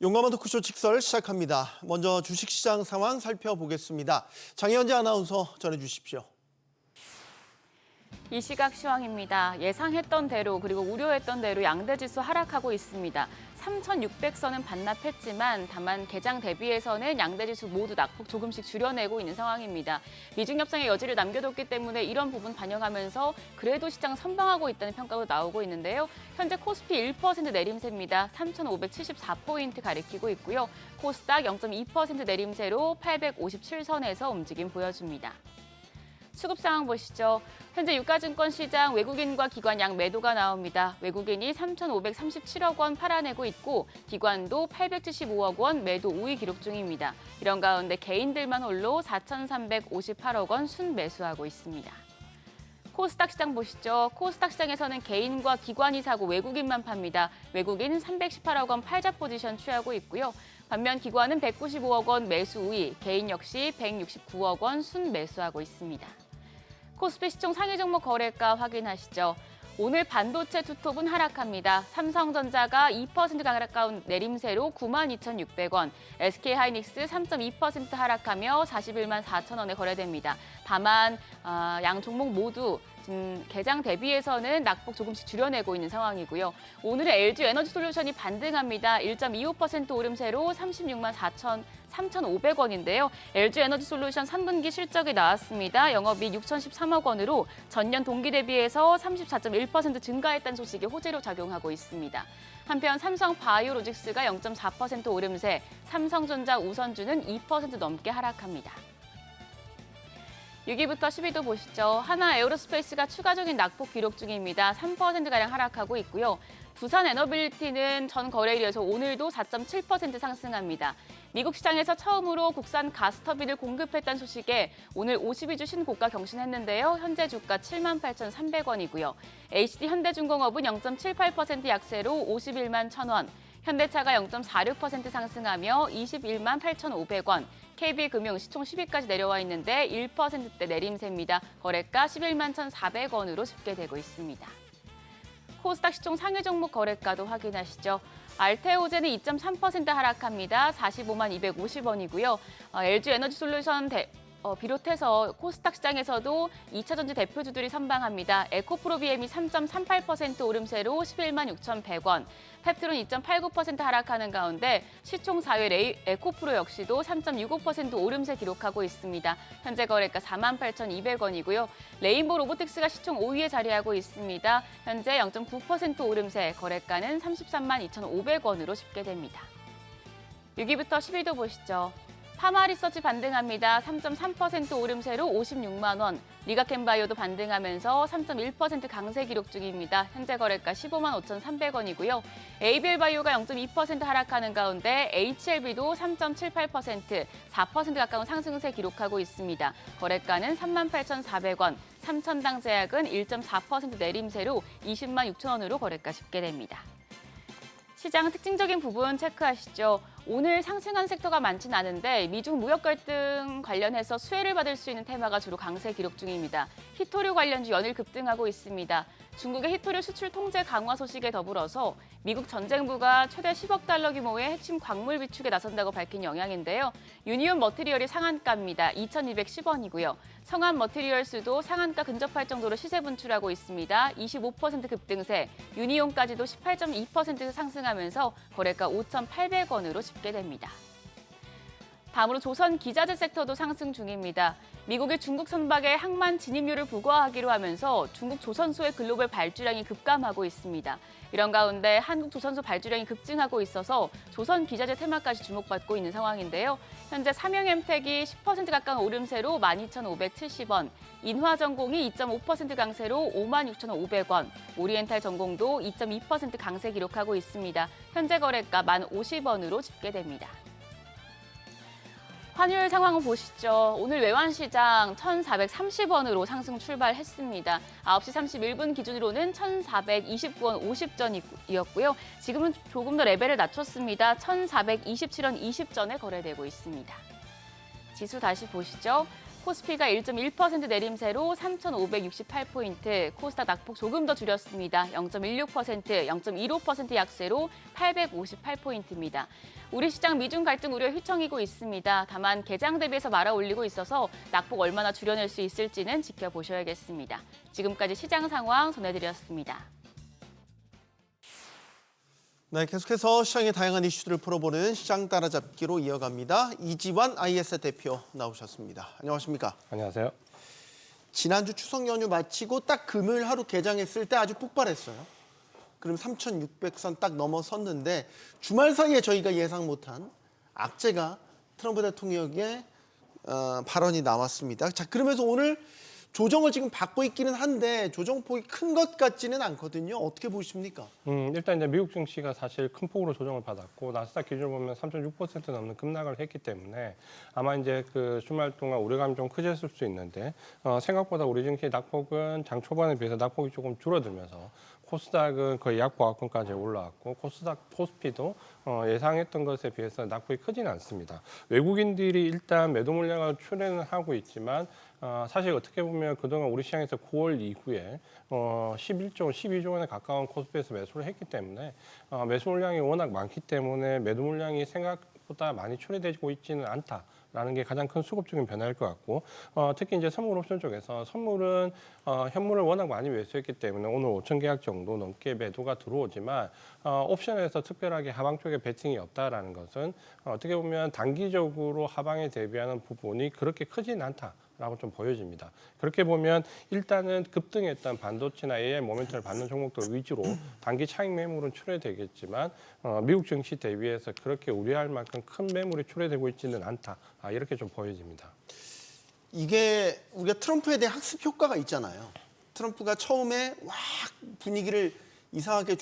용감한 토크쇼 직설 시작합니다. 먼저 주식시장 상황 살펴보겠습니다. 장현지 아나운서 전해주십시오. 이 시각 시황입니다. 예상했던 대로 그리고 우려했던 대로 양대지수 하락하고 있습니다. 3,600선은 반납했지만 다만 개장 대비해서는 양대지수 모두 낙폭 조금씩 줄여내고 있는 상황입니다. 미중 협상의 여지를 남겨뒀기 때문에 이런 부분 반영하면서 그래도 시장 선방하고 있다는 평가도 나오고 있는데요. 현재 코스피 1% 내림세입니다. 3,574포인트 가리키고 있고요. 코스닥 0.2% 내림세로 857선에서 움직임 보여줍니다. 수급 상황 보시죠. 현재 유가증권 시장 외국인과 기관 양 매도가 나옵니다. 외국인이 3,537억 원 팔아내고 있고 기관도 875억 원 매도 우위 기록 중입니다. 이런 가운데 개인들만 홀로 4,358억 원 순매수하고 있습니다. 코스닥 시장 보시죠. 코스닥 시장에서는 개인과 기관이 사고 외국인만 팝니다. 외국인 318억 원 팔자 포지션 취하고 있고요. 반면 기관은 195억 원 매수 우위, 개인 역시 169억 원 순매수하고 있습니다. 코스피 시총 상위 종목 거래가 확인하시죠. 오늘 반도체 투톱은 하락합니다. 삼성전자가 2% 가까운 내림세로 92,600원, SK하이닉스 3.2% 하락하며 41만 4천 원에 거래됩니다. 다만 양 종목 모두 개장 대비해서는 낙폭 조금씩 줄여내고 있는 상황이고요. 오늘의 LG에너지솔루션이 반등합니다. 1.25% 오름세로 36만 3,500원인데요. LG에너지솔루션 3분기 실적이 나왔습니다. 영업이익 6,013억 원으로 전년 동기 대비해서 34.1% 증가했다는 소식이 호재로 작용하고 있습니다. 한편 삼성바이오로직스가 0.4% 오름세, 삼성전자 우선주는 2% 넘게 하락합니다. 6위부터 10위도 보시죠. 하나에어로스페이스가 추가적인 낙폭 기록 중입니다. 3%가량 하락하고 있고요. 두산에너빌리티는 전 거래일에서 오늘도 4.7% 상승합니다. 미국 시장에서 처음으로 국산 가스터빈을 공급했다는 소식에 오늘 52주 신고가 경신했는데요. 현재 주가 78,300원이고요. HD 현대중공업은 0.78% 약세로 51만 1,000원, 현대차가 0.46% 상승하며 21만 8,500원, KB금융 시총 10위까지 내려와 있는데 1%대 내림세입니다. 거래가 11만 1,400원으로 집계되고 있습니다. 코스닥 시총 상위 종목 거래가도 확인하시죠. 알테오젠은 2.3% 하락합니다. 45만 250원이고요. LG에너지솔루션 비롯해서 코스닥 시장에서도 2차전지 대표주들이 선방합니다. 에코프로비엠이 3.38% 오름세로 11만 6,100원, 펩트론 2.89% 하락하는 가운데 시총 4위 에코프로 역시도 3.65% 오름세 기록하고 있습니다. 현재 거래가 4만 8,200원이고요. 레인보 로보틱스가 시총 5위에 자리하고 있습니다. 현재 0.9% 오름세, 거래가는 33만 2,500원으로 집계됩니다. 6위부터 10위도 보시죠. 파마리서치 반등합니다. 3.3% 오름세로 56만 원. 리가켄바이오도 반등하면서 3.1% 강세 기록 중입니다. 현재 거래가 15만 5,300원이고요. ABL바이오가 0.2% 하락하는 가운데 HLB도 3.78%, 4% 가까운 상승세 기록하고 있습니다. 거래가는 3만 8,400원. 삼천당제약은 1.4% 내림세로 20만 6천 원으로 거래가 집계됩니다. 시장 특징적인 부분 체크하시죠. 오늘 상승한 섹터가 많진 않은데 미중 무역 갈등 관련해서 수혜를 받을 수 있는 테마가 주로 강세 기록 중입니다. 히토류 관련주 연일 급등하고 있습니다. 중국의 히토류 수출 통제 강화 소식에 더불어서 미국 전쟁부가 최대 10억 달러 규모의 핵심 광물 비축에 나선다고 밝힌 영향인데요. 유니온 머티리얼이 상한가입니다. 2,210원이고요. 성한 머티리얼스도 상한가 근접할 정도로 시세 분출하고 있습니다. 25% 급등세, 유니온까지도 18.2% 상승하면서 거래가 5,800원으로 집계됩니다. 다음으로 조선 기자재 섹터도 상승 중입니다. 미국이 중국 선박의 항만 진입률을 부과하기로 하면서 중국 조선소의 글로벌 발주량이 급감하고 있습니다. 이런 가운데 한국 조선소 발주량이 급증하고 있어서 조선 기자재 테마까지 주목받고 있는 상황인데요. 현재 삼형엠텍이 10% 가까운 오름세로 12,570원, 인화전공이 2.5% 강세로 56,500원, 오리엔탈 전공도 2.2% 강세 기록하고 있습니다. 현재 거래가 1050원으로 집계됩니다. 환율 상황을 보시죠. 오늘 외환시장 1,430원으로 상승 출발했습니다. 9시 31분 기준으로는 1,429원 50전이었고요. 지금은 조금 더 레벨을 낮췄습니다. 1,427원 20전에 거래되고 있습니다. 지수 다시 보시죠. 코스피가 1.1% 내림세로 3,568포인트, 코스닥 낙폭 조금 더 줄였습니다. 0.16%, 0.15% 약세로 858포인트입니다. 우리 시장 미중 갈등 우려 휘청이고 있습니다. 다만 개장 대비해서 말아 올리고 있어서 낙폭 얼마나 줄여낼 수 있을지는 지켜보셔야겠습니다. 지금까지 시장 상황 전해드렸습니다. 네, 계속해서 시장의 다양한 이슈들을 풀어보는 시장 따라잡기로 이어갑니다. 이지환 IS 대표 나오셨습니다. 안녕하십니까? 안녕하세요. 지난주 추석 연휴 마치고 딱 금요일 하루 개장했을 때 아주 폭발했어요. 그럼 3,600선 딱 넘어섰는데 주말 사이에 저희가 예상 못한 악재가 트럼프 대통령의 발언이 나왔습니다. 자, 그러면서 오늘 조정을 지금 받고 있기는 한데 조정폭이 큰 것 같지는 않거든요. 어떻게 보십니까? 일단 이제 미국 증시가 사실 큰 폭으로 조정을 받았고 나스닥 기준으로 보면 3.6% 넘는 급락을 했기 때문에 아마 이제 그 주말 동안 우려감이 좀 크셨을 수 있는데 생각보다 우리 증시의 낙폭은 장 초반에 비해서 낙폭이 조금 줄어들면서 코스닥은 거의 약 보합권까지 올라왔고 코스피도 예상했던 것에 비해서 낙폭이 크지는 않습니다. 외국인들이 일단 매도 물량을 출회는 하고 있지만 사실 어떻게 보면 그동안 우리 시장에서 9월 이후에 11조 원, 12조 원에 가까운 코스피에서 매수를 했기 때문에 매수 물량이 워낙 많기 때문에 매도 물량이 생각보다 많이 출회되고 있지는 않다라는 게 가장 큰 수급적인 변화일 것 같고 특히 이제 선물 옵션 쪽에서 선물은 현물을 워낙 많이 매수했기 때문에 오늘 5천 계약 정도 넘게 매도가 들어오지만 옵션에서 특별하게 하방 쪽에 베팅이 없다라는 것은 어떻게 보면 단기적으로 하방에 대비하는 부분이 그렇게 크지는 않다. 라고 좀 보여집니다. 그렇게 보면 일단은 급등했던 반도체나 AI 모멘텀을 받는 종목들 위주로 단기 차익 매물은 출회되겠지만 미국 증시 대비해서 그렇게 우려할 만큼 큰 매물이 출회되고 있지는 않다. 이렇게 좀 보여집니다. 이게 우리가 트럼프에 대한 학습 효과가 있잖아요. 트럼프가 처음에 막 분위기를 이상하게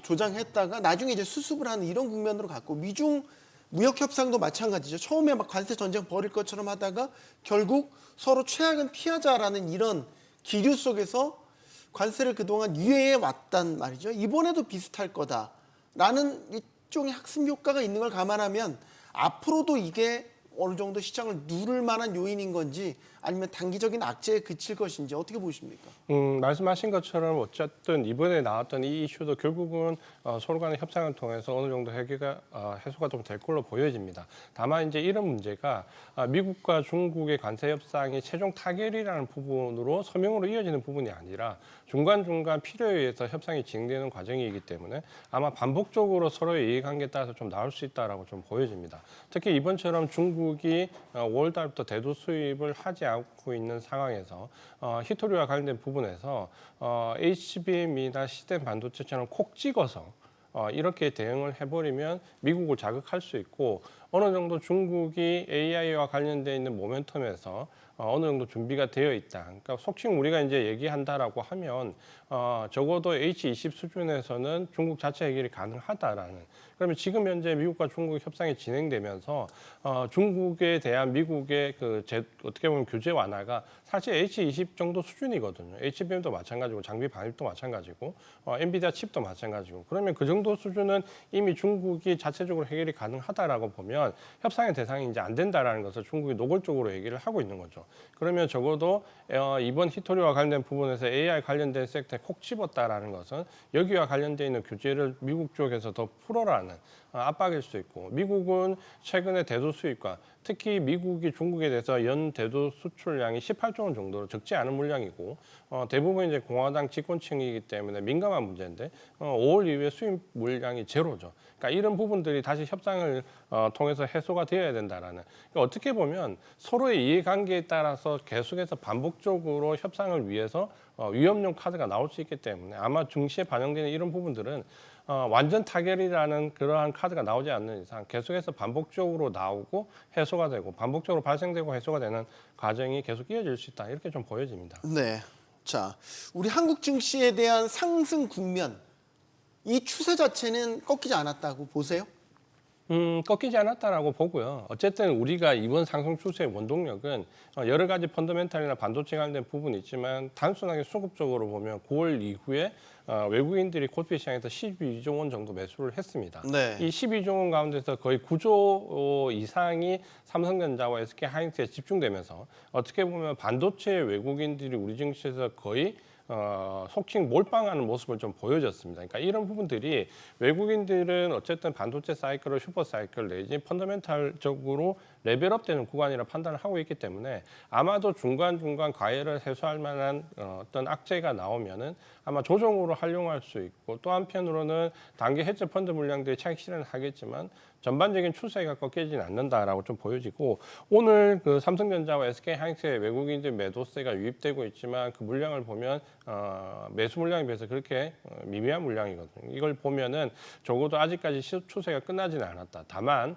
조장했다가 나중에 이제 수습을 하는 이런 국면으로 갔고 미중 무역 협상도 마찬가지죠. 처음에 막 관세 전쟁 벌일 것처럼 하다가 결국 서로 최악은 피하자라는 이런 기류 속에서 관세를 그동안 유예해 왔단 말이죠. 이번에도 비슷할 거다라는 일종의 학습 효과가 있는 걸 감안하면 앞으로도 이게 어느 정도 시장을 누를 만한 요인인 건지 아니면 단기적인 악재에 그칠 것인지 어떻게 보십니까? 말씀하신 것처럼 어쨌든 이번에 나왔던 이 이슈도 결국은 서로 간의 협상을 통해서 어느 정도 해소가 좀 될 걸로 보여집니다. 다만 이제 이런 문제가 미국과 중국의 관세 협상이 최종 타결이라는 부분으로 서명으로 이어지는 부분이 아니라 중간중간 필요에 의해서 협상이 진행되는 과정이기 때문에 아마 반복적으로 서로의 이해관계에 따라서 좀 나올 수 있다라고 좀 보여집니다. 특히 이번처럼 중국이 5월 달부터 대두 수입을 하지 않고 있는 상황에서 히토리와 관련된 부분에서 HBM이나 시스템 반도체처럼 콕 찍어서 이렇게 대응을 해버리면 미국을 자극할 수 있고 어느 정도 중국이 AI와 관련돼 있는 모멘텀에서 어느 정도 준비가 되어 있다. 그러니까 속칭 우리가 이제 얘기한다라고 하면 적어도 H20 수준에서는 중국 자체 해결이 가능하다라는. 그러면 지금 현재 미국과 중국 협상이 진행되면서 중국에 대한 미국의 어떻게 보면 규제 완화가 사실 H20 정도 수준이거든요. HBM도 마찬가지고 장비 반입도 마찬가지고 엔비디아 칩도 마찬가지고. 그러면 그 정도 수준은 이미 중국이 자체적으로 해결이 가능하다라고 보면 협상의 대상이 이제 안 된다라는 것을 중국이 노골적으로 얘기를 하고 있는 거죠. 그러면 적어도 이번 히토리와 관련된 부분에서 AI 관련된 섹터에 콕 집었다라는 것은 여기와 관련돼 있는 규제를 미국 쪽에서 더 풀어라는 압박일 수 있고 미국은 최근에 대도 수입과 특히 미국이 중국에 대해서 연 대도 수출량이 18조 원 정도로 적지 않은 물량이고 대부분 이제 공화당 집권층이기 때문에 민감한 문제인데 5월 이후에 수입 물량이 제로죠. 그러니까 이런 부분들이 다시 협상을 통해서 해소가 되어야 된다라는. 그러니까 어떻게 보면 서로의 이해관계에 따라서 계속해서 반복적으로 협상을 위해서 위험용 카드가 나올 수 있기 때문에 아마 증시에 반영되는 이런 부분들은 완전 타결이라는 그러한 카드가 나오지 않는 이상 계속해서 반복적으로 나오고 해소가 되고 반복적으로 발생되고 해소가 되는 과정이 계속 이어질 수 있다. 이렇게 좀 보여집니다. 네. 자, 우리 한국 증시에 대한 상승 국면 이 추세 자체는 꺾이지 않았다고 보세요? 꺾이지 않았다라고 보고요. 어쨌든 우리가 이번 상승 추세의 원동력은 여러 가지 펀더멘탈이나 반도체 관련된 부분이 있지만 단순하게 수급적으로 보면 9월 이후에 외국인들이 코스피 시장에서 12조 원 정도 매수를 했습니다. 네. 이 12조 원 가운데서 거의 9조 이상이 삼성전자와 SK하이닉스에 집중되면서 어떻게 보면 반도체 외국인들이 우리 증시에서 거의 속칭 몰빵하는 모습을 좀 보여줬습니다. 그러니까 이런 부분들이 외국인들은 어쨌든 반도체 사이클을 슈퍼 사이클 내지 펀더멘탈적으로 레벨업되는 구간이라 판단을 하고 있기 때문에 아마도 중간중간 과열을 해소할 만한 어떤 악재가 나오면은 아마 조정으로 활용할 수 있고 또 한편으로는 단기 해저 펀드 물량들이 차익 실현을 하겠지만 전반적인 추세가 꺾이지는 않는다라고 좀 보여지고 오늘 그 삼성전자와 SK하이닉스의 외국인들 매도세가 유입되고 있지만 그 물량을 보면 매수 물량에 비해서 그렇게 미미한 물량이거든요. 이걸 보면은 적어도 아직까지 추세가 끝나지는 않았다. 다만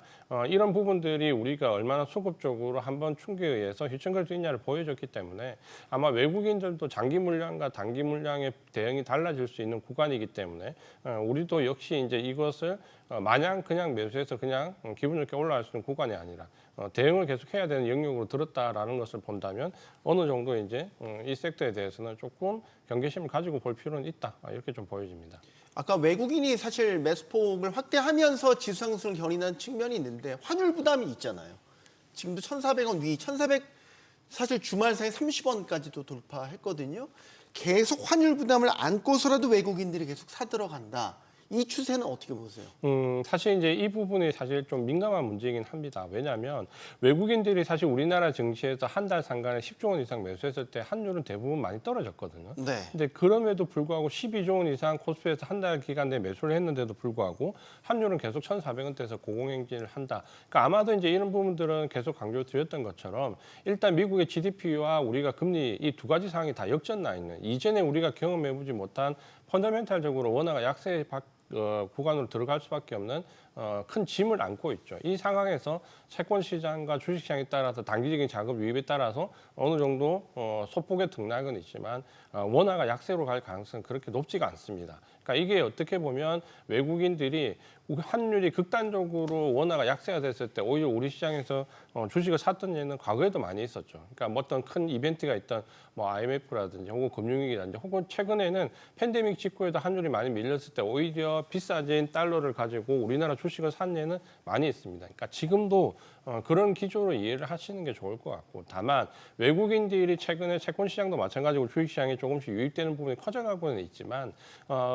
이런 부분들이 우리가 얼마나 수급적으로 한번 충격에 의해서 휘청거릴 수 있냐를 보여줬기 때문에 아마 외국인들도 장기 물량과 단기 물량의 대응이 달라질 수 있는 구간이기 때문에 우리도 역시 이제 이것을 마냥 그냥 매수해서 그냥 기분 좋게 올라갈 수 있는 구간이 아니라 대응을 계속해야 되는 영역으로 들었다라는 것을 본다면 어느 정도 이제 이 섹터에 대해서는 조금 경계심을 가지고 볼 필요는 있다 이렇게 좀 보여집니다. 아까 외국인이 사실 매수폭을 확대하면서 지수 상승을 견인한 측면이 있는데 환율 부담이 있잖아요. 지금도 1,400원 위, 1,400 사실 주말 사이 30원까지도 돌파했거든요. 계속 환율 부담을 안고서라도 외국인들이 계속 사들어간다. 이 추세는 어떻게 보세요? 사실 이제 이 부분이 사실 좀 민감한 문제이긴 합니다. 왜냐하면 외국인들이 사실 우리나라 증시에서 한 달 상간에 10조 원 이상 매수했을 때 환율은 대부분 많이 떨어졌거든요. 네. 근데 그럼에도 불구하고 12조 원 이상 코스피에서 한 달 기간 내에 매수를 했는데도 불구하고 환율은 계속 1,400원대에서 고공행진을 한다. 그러니까 아마도 이제 이런 부분들은 계속 강조드렸던 것처럼 일단 미국의 GDP와 우리가 금리 이 두 가지 상황이 다 역전 나 있는 이전에 우리가 경험해보지 못한 펀더멘탈적으로 원화가 약세 구간으로 들어갈 수밖에 없는 큰 짐을 안고 있죠. 이 상황에서 채권 시장과 주식 시장에 따라서 단기적인 자금 유입에 따라서 어느 정도 소폭의 등락은 있지만 원화가 약세로 갈 가능성은 그렇게 높지가 않습니다. 그러니까 이게 어떻게 보면 외국인들이 환율이 극단적으로 원화가 약세가 됐을 때 오히려 우리 시장에서 주식을 샀던 예는 과거에도 많이 있었죠. 그러니까 뭐 어떤 큰 이벤트가 있던 뭐 IMF라든지 혹은 금융위기라든지 혹은 최근에는 팬데믹 직후에도 환율이 많이 밀렸을 때 오히려 비싸진 달러를 가지고 우리나라 주식을 산 예는 많이 있습니다. 그러니까 지금도 그런 기조로 이해를 하시는 게 좋을 것 같고 다만 외국인들이 최근에 채권 시장도 마찬가지고 주식 시장에 조금씩 유입되는 부분이 커져가고는 있지만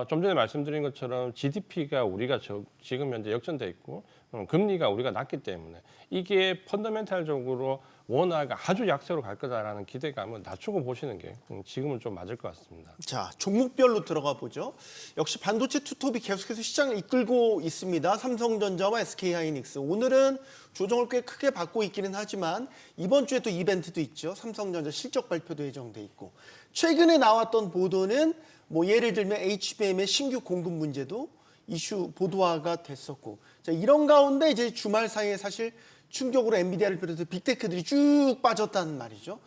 좀 전에 말씀드린 것처럼 GDP가 우리가 지금 현재 역전돼 있고 금리가 우리가 낮기 때문에 이게 펀더멘탈적으로 원화가 아주 약세로 갈 거다라는 기대감은 낮추고 보시는 게 지금은 좀 맞을 것 같습니다. 자, 종목별로 들어가 보죠. 역시 반도체 투톱이 계속해서 시장을 이끌고 있습니다. 삼성전자와 SK하이닉스. 오늘은 조정을 꽤 크게 받고 있기는 하지만 이번 주에 또 이벤트도 있죠. 삼성전자 실적 발표도 예정돼 있고. 최근에 나왔던 보도는 뭐 예를 들면 HBM의 신규 공급 문제도 이슈 보도화가 됐었고. 자, 이런 가운데 이제 주말 사이에 사실 충격으로 엔비디아를 비롯해서 빅테크들이 쭉 빠졌다는 말이죠.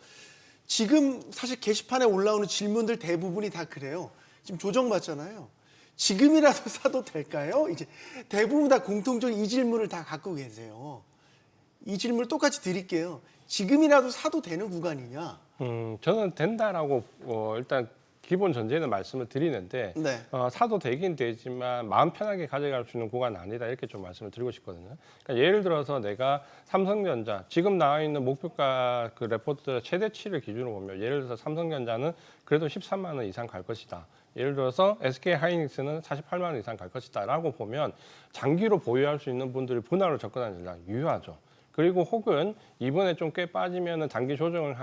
지금 사실 게시판에 올라오는 질문들 대부분이 다 그래요. 지금 조정받잖아요. 지금이라도 사도 될까요? 이제 대부분 다 공통적인 이 질문을 다 갖고 계세요. 이 질문을 똑같이 드릴게요. 지금이라도 사도 되는 구간이냐? 저는 된다라고 일단 기본 전제는 말씀을 드리는데 네. 사도 되긴 되지만 마음 편하게 가져갈 수 있는 구간은 아니다 이렇게 좀 말씀을 드리고 싶거든요. 그러니까 예를 들어서 내가 삼성전자 지금 나와 있는 목표가 그 레포트 최대치를 기준으로 보면 예를 들어서 삼성전자는 그래도 13만 원 이상 갈 것이다. 예를 들어서 SK하이닉스는 48만 원 이상 갈 것이다라고 보면 장기로 보유할 수 있는 분들이 분할로 접근하는 전략 유효하죠. 그리고 혹은 이번에 좀 꽤 빠지면은 단기 조정을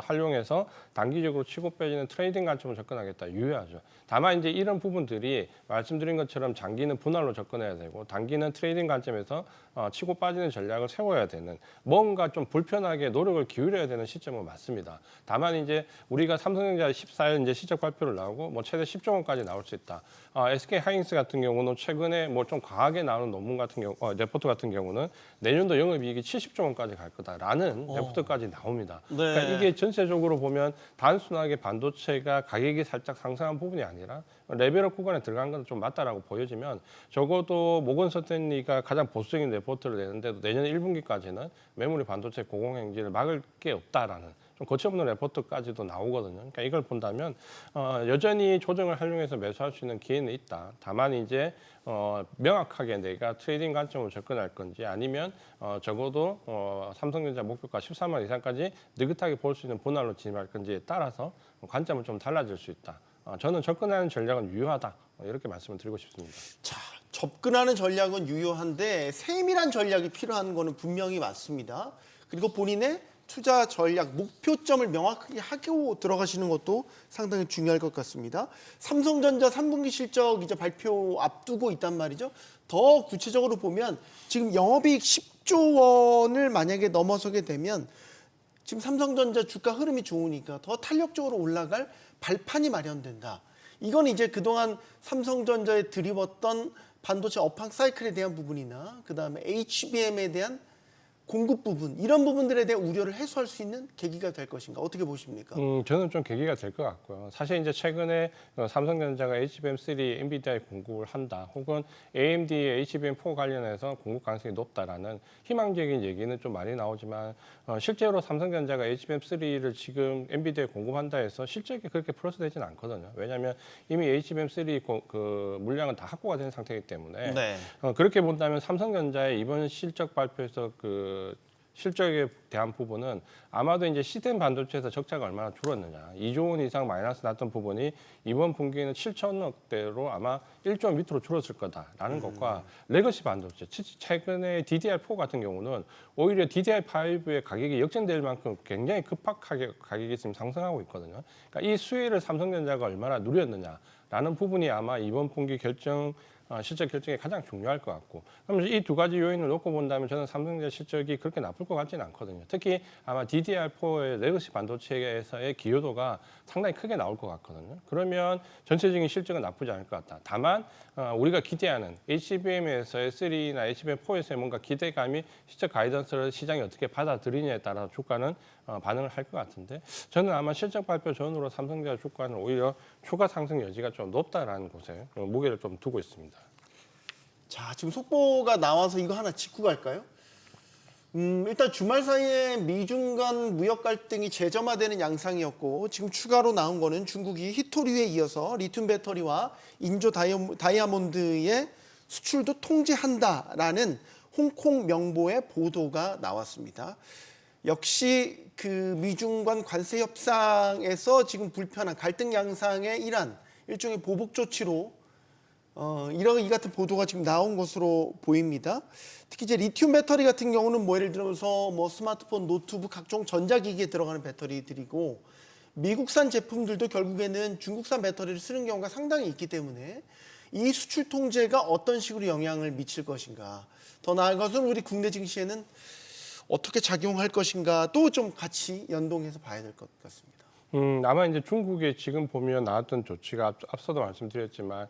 활용해서 단기적으로 치고 빼지는 트레이딩 관점으로 접근하겠다 유효하죠. 다만 이제 이런 부분들이 말씀드린 것처럼 장기는 분할로 접근해야 되고 단기는 트레이딩 관점에서 치고 빠지는 전략을 세워야 되는 뭔가 좀 불편하게 노력을 기울여야 되는 시점은 맞습니다. 다만 이제 우리가 삼성전자 14일 이제 실적 발표를 나오고 뭐 최대 10조 원까지 나올 수 있다. SK 하이닉스 같은 경우는 최근에 뭐 좀 과하게 나오는 논문 같은 경우, 레포트 같은 경우는 내년도 영업이익이 70조 원까지 갈 거다라는 레포트까지 나옵니다. 네. 그러니까 이게 전체적으로 보면 단순하게 반도체가 가격이 살짝 상승한 부분이 아니라 레벨업 구간에 들어간 건 좀 맞다라고 보여지면 적어도 모건 스탠리가 가장 보수적인 레포트를 내는데도 내년 1분기까지는 메모리 반도체 고공행진을 막을 게 없다라는 좀 거침없는 레포트까지도 나오거든요. 그러니까 이걸 본다면 여전히 조정을 활용해서 매수할 수 있는 기회는 있다. 다만 이제 명확하게 내가 트레이딩 관점으로 접근할 건지 아니면 적어도 삼성전자 목표가 13만 이상까지 느긋하게 볼 수 있는 분할로 진입할 건지에 따라서 관점은 좀 달라질 수 있다. 저는 접근하는 전략은 유효하다. 이렇게 말씀을 드리고 싶습니다. 자, 접근하는 전략은 유효한데 세밀한 전략이 필요한 거는 분명히 맞습니다. 그리고 본인의 투자 전략, 목표점을 명확하게 하고 들어가시는 것도 상당히 중요할 것 같습니다. 삼성전자 3분기 실적 이제 발표 앞두고 있단 말이죠. 더 구체적으로 보면 지금 영업이익 10조 원을 만약에 넘어서게 되면 지금 삼성전자 주가 흐름이 좋으니까 더 탄력적으로 올라갈 발판이 마련된다. 이건 이제 그동안 삼성전자에 들이웠던 반도체 업황 사이클에 대한 부분이나 그다음에 HBM에 대한 공급 부분 이런 부분들에 대한 우려를 해소할 수 있는 계기가 될 것인가 어떻게 보십니까? 저는 좀 계기가 될 것 같고요. 사실 이제 최근에 삼성전자가 HBM3 엔비디아에 공급을 한다, 혹은 AMD의 HBM4 관련해서 공급 가능성이 높다라는 희망적인 얘기는 좀 많이 나오지만 실제로 삼성전자가 HBM3를 지금 엔비디아에 공급한다 해서 실적이 그렇게 플러스되지는 않거든요. 왜냐하면 이미 HBM3 그 물량은 다 확보가 된 상태이기 때문에 네. 그렇게 본다면 삼성전자의 이번 실적 발표에서 그 실적에 대한 부분은 아마도 이제 시스템 반도체에서 적자가 얼마나 줄었느냐, 2조 원 이상 마이너스 났던 부분이 이번 분기에는 7천억대로 아마 1조 원 밑으로 줄었을 거다라는 것과 레거시 반도체, 최근에 DDR4 같은 경우는 오히려 DDR5의 가격이 역전될 만큼 굉장히 급박하게 가격이 지금 상승하고 있거든요. 그러니까 이 수혜를 삼성전자가 얼마나 누렸느냐라는 부분이 아마 이번 분기 실적 결정에 가장 중요할 것 같고, 그럼 이 두 가지 요인을 놓고 본다면 저는 삼성전자 실적이 그렇게 나쁠 것 같지는 않거든요. 특히 아마 DDR4의 레거시 반도체에서의 기여도가 상당히 크게 나올 것 같거든요. 그러면 전체적인 실적은 나쁘지 않을 것 같다. 다만 우리가 기대하는 HBM에서의 3나 HBM4에서의 뭔가 기대감이 실적 가이던스를 시장이 어떻게 받아들이냐에 따라 주가는 반응을 할 것 같은데, 저는 아마 실적 발표 전후로 삼성전자 주가는 오히려 추가 상승 여지가 좀 높다라는 곳에 무게를 좀 두고 있습니다. 자, 지금 속보가 나와서 이거 하나 짚고 갈까요? 일단 주말 사이에 미중 간 무역 갈등이 재점화되는 양상이었고, 지금 추가로 나온 거는 중국이 히토류에 이어서 리튬 배터리와 인조 다이아몬드의 수출도 통제한다라는 홍콩 명보의 보도가 나왔습니다. 역시 그 미중 간 관세 협상에서 지금 불편한 갈등 양상의 일종의 보복 조치로 이 같은 보도가 지금 나온 것으로 보입니다. 특히 이제 리튬 배터리 같은 경우는 뭐 예를 들어서 뭐 스마트폰, 노트북, 각종 전자기기에 들어가는 배터리들이고, 미국산 제품들도 결국에는 중국산 배터리를 쓰는 경우가 상당히 있기 때문에 이 수출 통제가 어떤 식으로 영향을 미칠 것인가, 더 나은 것은 우리 국내 증시에는 어떻게 작용할 것인가 또 좀 같이 연동해서 봐야 될 것 같습니다. 아마 이제 중국에 지금 보면 나왔던 조치가 앞서도 말씀드렸지만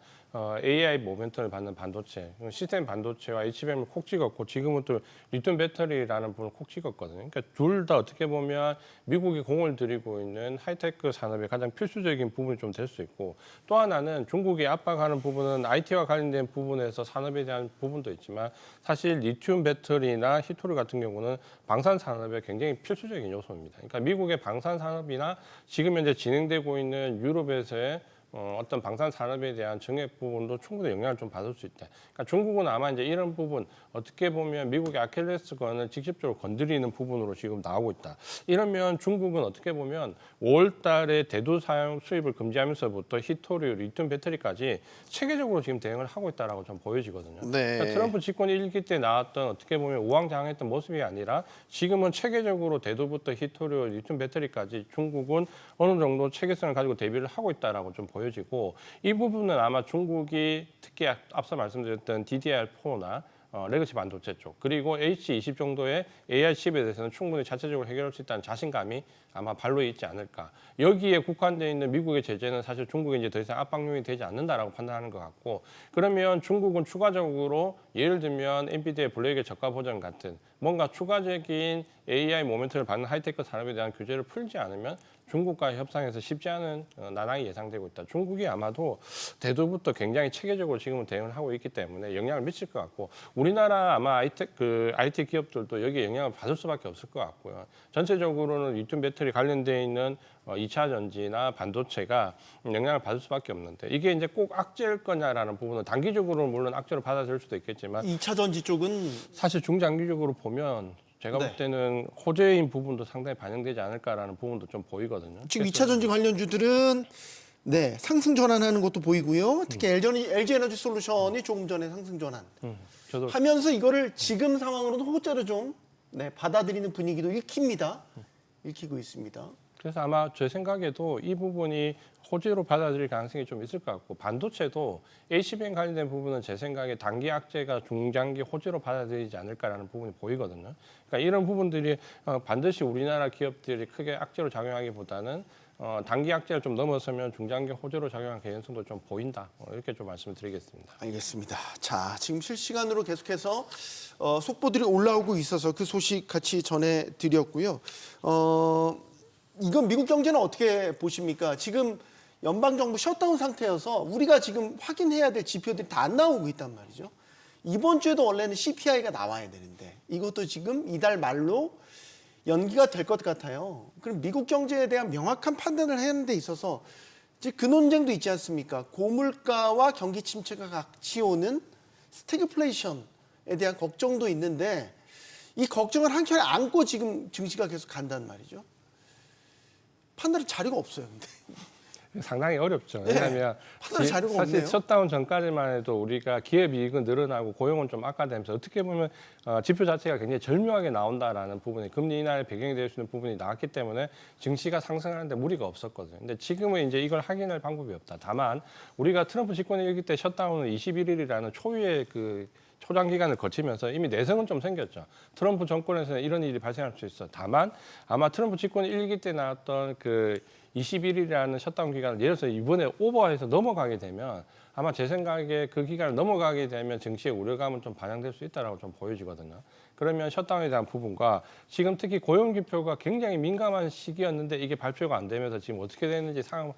AI 모멘텀을 받는 반도체, 시스템 반도체와 HBM을 콕 찍었고, 지금은 또 리튬 배터리라는 부분을 콕 찍었거든요. 그러니까 둘 다 어떻게 보면 미국이 공을 들이고 있는 하이테크 산업의 가장 필수적인 부분이 좀 될 수 있고, 또 하나는 중국이 압박하는 부분은 IT와 관련된 부분에서 산업에 대한 부분도 있지만, 사실 리튬 배터리나 히토류 같은 경우는 방산 산업의 굉장히 필수적인 요소입니다. 그러니까 미국의 방산 산업이나 지금 현재 진행되고 있는 유럽에서의 어떤 방산 산업에 대한 정액 부분도 충분히 영향을 좀 받을 수 있다. 그러니까 중국은 아마 이제 이런 부분, 어떻게 보면 미국의 아킬레스건을 직접적으로 건드리는 부분으로 지금 나오고 있다. 이러면 중국은 어떻게 보면 5월달에 대두 사용 수입을 금지하면서부터 히토류, 리튬 배터리까지 체계적으로 지금 대응을 하고 있다라고 좀 보여지거든요. 네. 그러니까 트럼프 집권 1기 때 나왔던 어떻게 보면 우왕좌왕했던 모습이 아니라 지금은 체계적으로 대두부터 히토류, 리튬 배터리까지 중국은 어느 정도 체계성을 가지고 대비를 하고 있다라고 좀 보여지고, 이 부분은 아마 중국이 특히 앞서 말씀드렸던 DDR4나 레거시 반도체 쪽 그리고 H20 정도의 AI 칩에 대해서는 충분히 자체적으로 해결할 수 있다는 자신감이 아마 발로에 있지 않을까. 여기에 국한되어 있는 미국의 제재는 사실 중국에 이제 더 이상 압박용이 되지 않는다라고 판단하는 것 같고 그러면 중국은 추가적으로 예를 들면 엔비디아의 블레이크 저가 보전 같은 뭔가 추가적인 AI 모멘트를 받는 하이테크 산업에 대한 규제를 풀지 않으면 중국과 협상에서 쉽지 않은 난항이 예상되고 있다. 중국이 아마도 대두부터 굉장히 체계적으로 지금은 대응을 하고 있기 때문에 영향을 미칠 것 같고 우리나라 아마 IT 기업들도 여기에 영향을 받을 수밖에 없을 것 같고요. 전체적으로는 리튬 배터리 관련돼 있는 2차 전지나 반도체가 영향을 받을 수밖에 없는데 이게 이제 꼭 악재일 거냐라는 부분은 단기적으로는 물론 악재로 받아들일 수도 있겠지만 2차 전지 쪽은 사실 중장기적으로 보면 제가 볼 때는 호재인 부분도 상당히 반영되지 않을까라는 부분도 좀 보이거든요. 지금 2차 전지 관련주들은 상승 전환하는 것도 보이고요. 특히 LG 에너지 솔루션이 조금 전에 상승 전환 저도 하면서 이거를 지금 상황으로는 호재로 좀 받아들이는 분위기도 읽히고 있습니다. 그래서 아마 제 생각에도 이 부분이 호재로 받아들일 가능성이 좀 있을 것 같고 반도체도 HBM 관련된 부분은 제 생각에 단기 악재가 중장기 호재로 받아들이지 않을까라는 부분이 보이거든요. 그러니까 이런 부분들이 반드시 우리나라 기업들이 크게 악재로 작용하기보다는 단기 악재를 좀 넘어서면 중장기 호재로 작용할 개연성도 좀 보인다. 이렇게 좀 말씀을 드리겠습니다. 알겠습니다. 자, 지금 실시간으로 계속해서 속보들이 올라오고 있어서 그 소식 같이 전해드렸고요. 이건 미국 경제는 어떻게 보십니까? 지금 연방정부 셧다운 상태여서 우리가 지금 확인해야 될 지표들이 다 안 나오고 있단 말이죠. 이번 주에도 원래는 CPI가 나와야 되는데 이것도 지금 이달 말로 연기가 될 것 같아요. 그럼 미국 경제에 대한 명확한 판단을 하는 데 있어서 이제 그 논쟁도 있지 않습니까? 고물가와 경기 침체가 같이 오는 스태그플레이션에 대한 걱정도 있는데 이 걱정을 한켠에 안고 지금 증시가 계속 간단 말이죠. 판단할 자료가 없어요. 근데. 상당히 어렵죠. 왜냐하면 판단할 자료가 사실 없네요. 셧다운 전까지만 해도 우리가 기업 이익은 늘어나고 고용은 좀 악화되면서 어떻게 보면 지표 자체가 굉장히 절묘하게 나온다라는 부분이 금리 인하의 배경이 될 수 있는 부분이 나왔기 때문에 증시가 상승하는데 무리가 없었거든요. 근데 지금은 이제 이걸 확인할 방법이 없다. 다만 우리가 트럼프 집권 일기 때 셧다운은 21일이라는 초유의 초장 기간을 거치면서 이미 내성은 좀 생겼죠. 트럼프 정권에서는 이런 일이 발생할 수 있어. 다만 아마 트럼프 집권 일기 때 나왔던 21일이라는 셧다운 기간을 예를 들어서 이번에 오버해서 넘어가게 되면 아마 제 생각에 그 기간을 넘어가게 되면 증시의 우려감은 좀 반영될 수 있다라고 좀 보여지거든요. 그러면 셧다운에 대한 부분과 지금 특히 고용 지표가 굉장히 민감한 시기였는데 이게 발표가 안 되면서 지금 어떻게 됐는지 상황을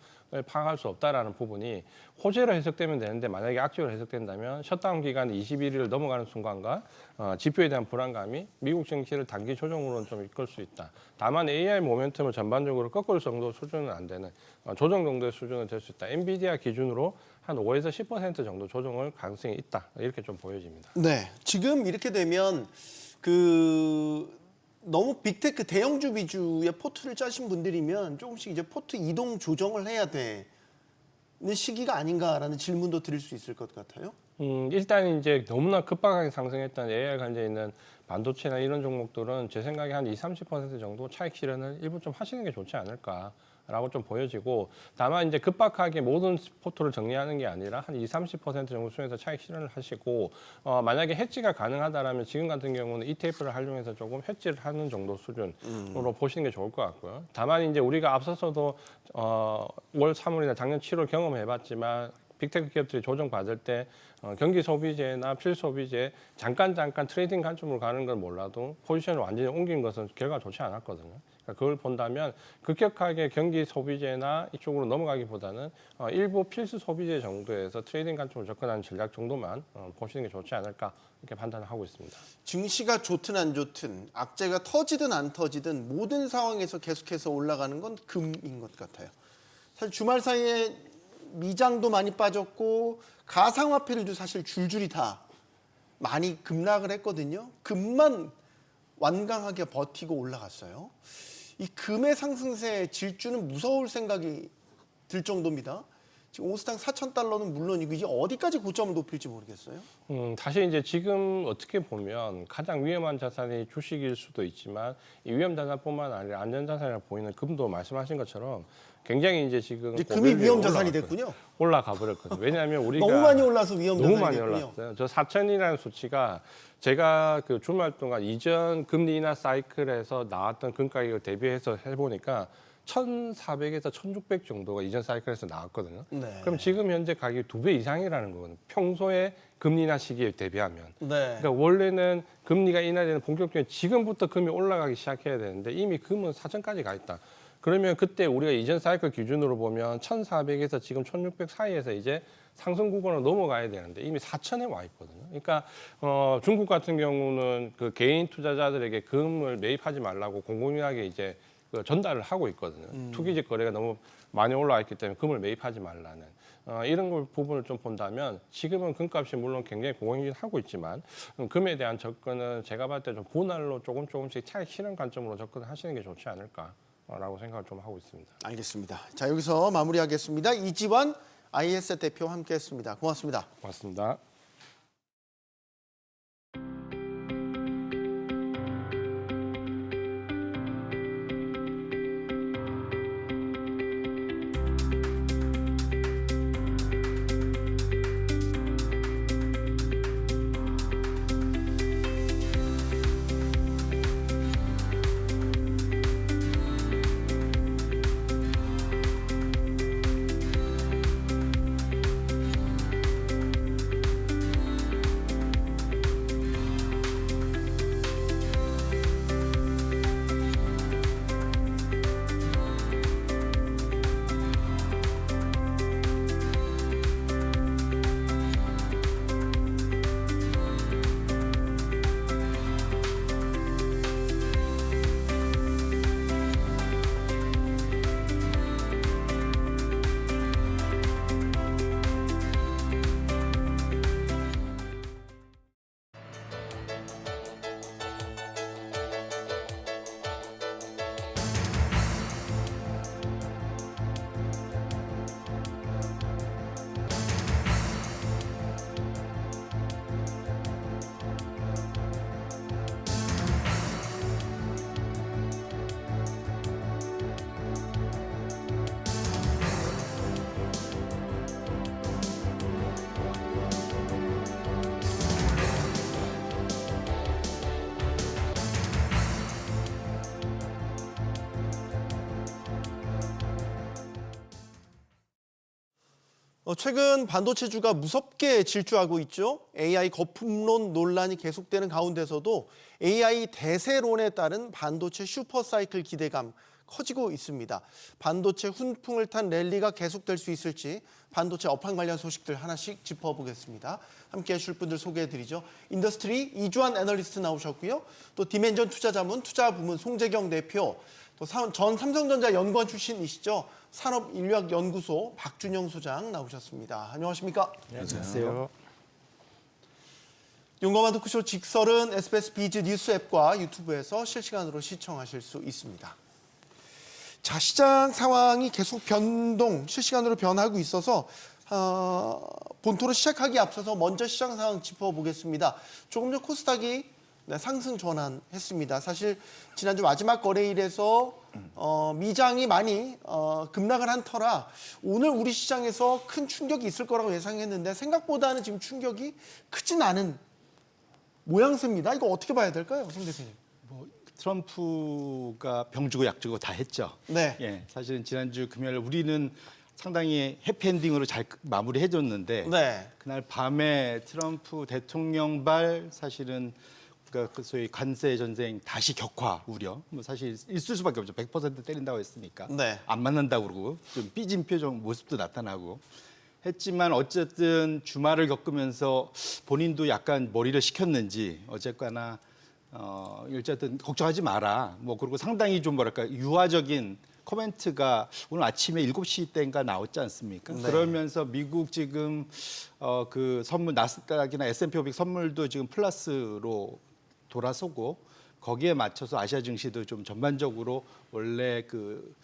파악할 수 없다라는 부분이 호재로 해석되면 되는데 만약에 악재로 해석된다면 셧다운 기간이 21일을 넘어가는 순간과 지표에 대한 불안감이 미국 증시를 단기 조정으로는 좀 이끌 수 있다. 다만 AI 모멘텀을 전반적으로 꺾을 정도 수준은 안 되는 조정 정도의 수준은 될 수 있다. 엔비디아 기준으로 한 5에서 10% 정도 조정을 가능성이 있다. 이렇게 좀 보여집니다. 네, 지금 이렇게 되면 너무 빅테크 대형주 위주의 포트를 짜신 분들이면 조금씩 이제 포트 이동 조정을 해야 되는 시기가 아닌가라는 질문도 드릴 수 있을 것 같아요. 일단 이제 너무나 급박하게 상승했던 AI 관련해 있는 반도체나 이런 종목들은 제 생각에 한 20-30% 정도 차익 실현을 일부 좀 하시는 게 좋지 않을까라고 좀 보여지고 다만 이제 급박하게 모든 포트를 정리하는 게 아니라 한 20-30% 정도 수준에서 차익 실현을 하시고 만약에 해지가 가능하다라면 지금 같은 경우는 ETF를 활용해서 조금 해지를 하는 정도 수준으로 보시는 게 좋을 것 같고요. 다만 이제 우리가 앞서서도 월 3월이나 작년 7월 경험해봤지만 빅테크 기업들이 조정받을 때 경기 소비재나 필소비재 잠깐 트레이딩 관점으로 가는 건 몰라도 포지션을 완전히 옮긴 것은 결과가 좋지 않았거든요. 그러니까 그걸 본다면 급격하게 경기 소비재나 이쪽으로 넘어가기보다는 일부 필수 소비재 정도에서 트레이딩 관점으로 접근하는 전략 정도만 보시는 게 좋지 않을까 이렇게 판단을 하고 있습니다. 증시가 좋든 안 좋든 악재가 터지든 안 터지든 모든 상황에서 계속해서 올라가는 건 금인 것 같아요. 사실 주말 사이에 미장도 많이 빠졌고 가상화폐들도 사실 줄줄이 다 많이 급락을 했거든요. 금만 완강하게 버티고 올라갔어요. 이 금의 상승세 질주는 무서울 생각이 들 정도입니다. 지금 온스당 4,000달러는 물론이고 이게 어디까지 고점을 높일지 모르겠어요. 사실 이제 지금 어떻게 보면 가장 위험한 자산이 주식일 수도 있지만 이 위험 자산뿐만 아니라 안전 자산이라 보이는 금도 말씀하신 것처럼 굉장히 이제 지금 이제 금이 위험 자산이 올라갔거든요. 됐군요. 올라가 버렸거든요. 왜냐하면 우리가 너무 많이 올라서 위험 너무 자산이 많이 됐군요. 올랐어요. 저 4천이라는 수치가 제가 그 주말 동안 이전 금리 인하 사이클에서 나왔던 금 가격을 대비해서 해보니까 1,400에서 1,600 정도가 이전 사이클에서 나왔거든요. 네. 그럼 지금 현재 가격이 2배 이상이라는 거거든요. 평소에 금리 인하 시기에 대비하면. 네. 그러니까 원래는 금리가 인하되는 본격적인 지금부터 금이 올라가기 시작해야 되는데 이미 금은 4천까지 가 있다. 그러면 그때 우리가 이전 사이클 기준으로 보면 1,400에서 지금 1,600 사이에서 이제 상승 구간으로 넘어가야 되는데 이미 4천에 와 있거든요. 그러니까 중국 같은 경우는 그 개인 투자자들에게 금을 매입하지 말라고 공공연하게 이제 그 전달을 하고 있거든요. 투기적 거래가 너무 많이 올라와 있기 때문에 금을 매입하지 말라는 이런 걸 부분을 좀 본다면 지금은 금값이 물론 굉장히 공헌하고 있지만 금에 대한 접근은 제가 봤을 때 좀 분할로 조금씩 차익 실현 관점으로 접근하시는 게 좋지 않을까라고 생각을 좀 하고 있습니다. 알겠습니다. 자, 여기서 마무리하겠습니다. 이지환 IS 대표와 함께했습니다. 고맙습니다. 고맙습니다. 최근 반도체주가 무섭게 질주하고 있죠. AI 거품론 논란이 계속되는 가운데서도 AI 대세론에 따른 반도체 슈퍼사이클 기대감 커지고 있습니다. 반도체 훈풍을 탄 랠리가 계속될 수 있을지 반도체 업황 관련 소식들 하나씩 짚어보겠습니다. 함께해 주실 분들 소개해드리죠. 인더스트리 이주환 애널리스트 나오셨고요. 또 디멘전 투자자문 투자부문 송재경 대표, 또 전 삼성전자 연구원 출신이시죠. 산업인류학연구소 박준영 소장 나오셨습니다. 안녕하십니까? 안녕하세요. 용감한 토크쇼 직설은 SBS 비즈 뉴스 앱과 유튜브에서 실시간으로 시청하실 수 있습니다. 자, 시장 상황이 계속 실시간으로 변하고 있어서 본토로 시작하기 앞서서 먼저 시장 상황 짚어보겠습니다. 조금 전 코스닥이 상승 전환했습니다. 사실 지난주 마지막 거래일에서 미장이 많이 급락을 한 터라 오늘 우리 시장에서 큰 충격이 있을 거라고 예상했는데 생각보다는 지금 충격이 크진 않은 모양새입니다. 이거 어떻게 봐야 될까요, 송 대표님? 트럼프가 병주고 약주고 다 했죠. 네. 예, 사실은 지난주 금요일 우리는 상당히 해피엔딩으로 잘 마무리해줬는데 네. 그날 밤에 트럼프 대통령발 사실은 그 소위 관세 전쟁 다시 격화 우려, 뭐 사실 있을 수밖에 없죠. 100% 때린다고 했으니까 네. 안 맞는다고 그러고 좀 삐진 표정 모습도 나타나고 했지만 어쨌든 주말을 겪으면서 본인도 약간 머리를 식혔는지 어쨌거나 어쨌든 걱정하지 마라. 뭐 그리고 상당히 좀 뭐랄까 유화적인 코멘트가 오늘 아침에 7시 때인가 나왔지 않습니까? 네. 그러면서 미국 지금 그 선물 나스닥이나 S&P 500 선물도 지금 플러스로 돌아서고 거기에 맞춰서 아시아 증시도 좀 전반적으로 원래 그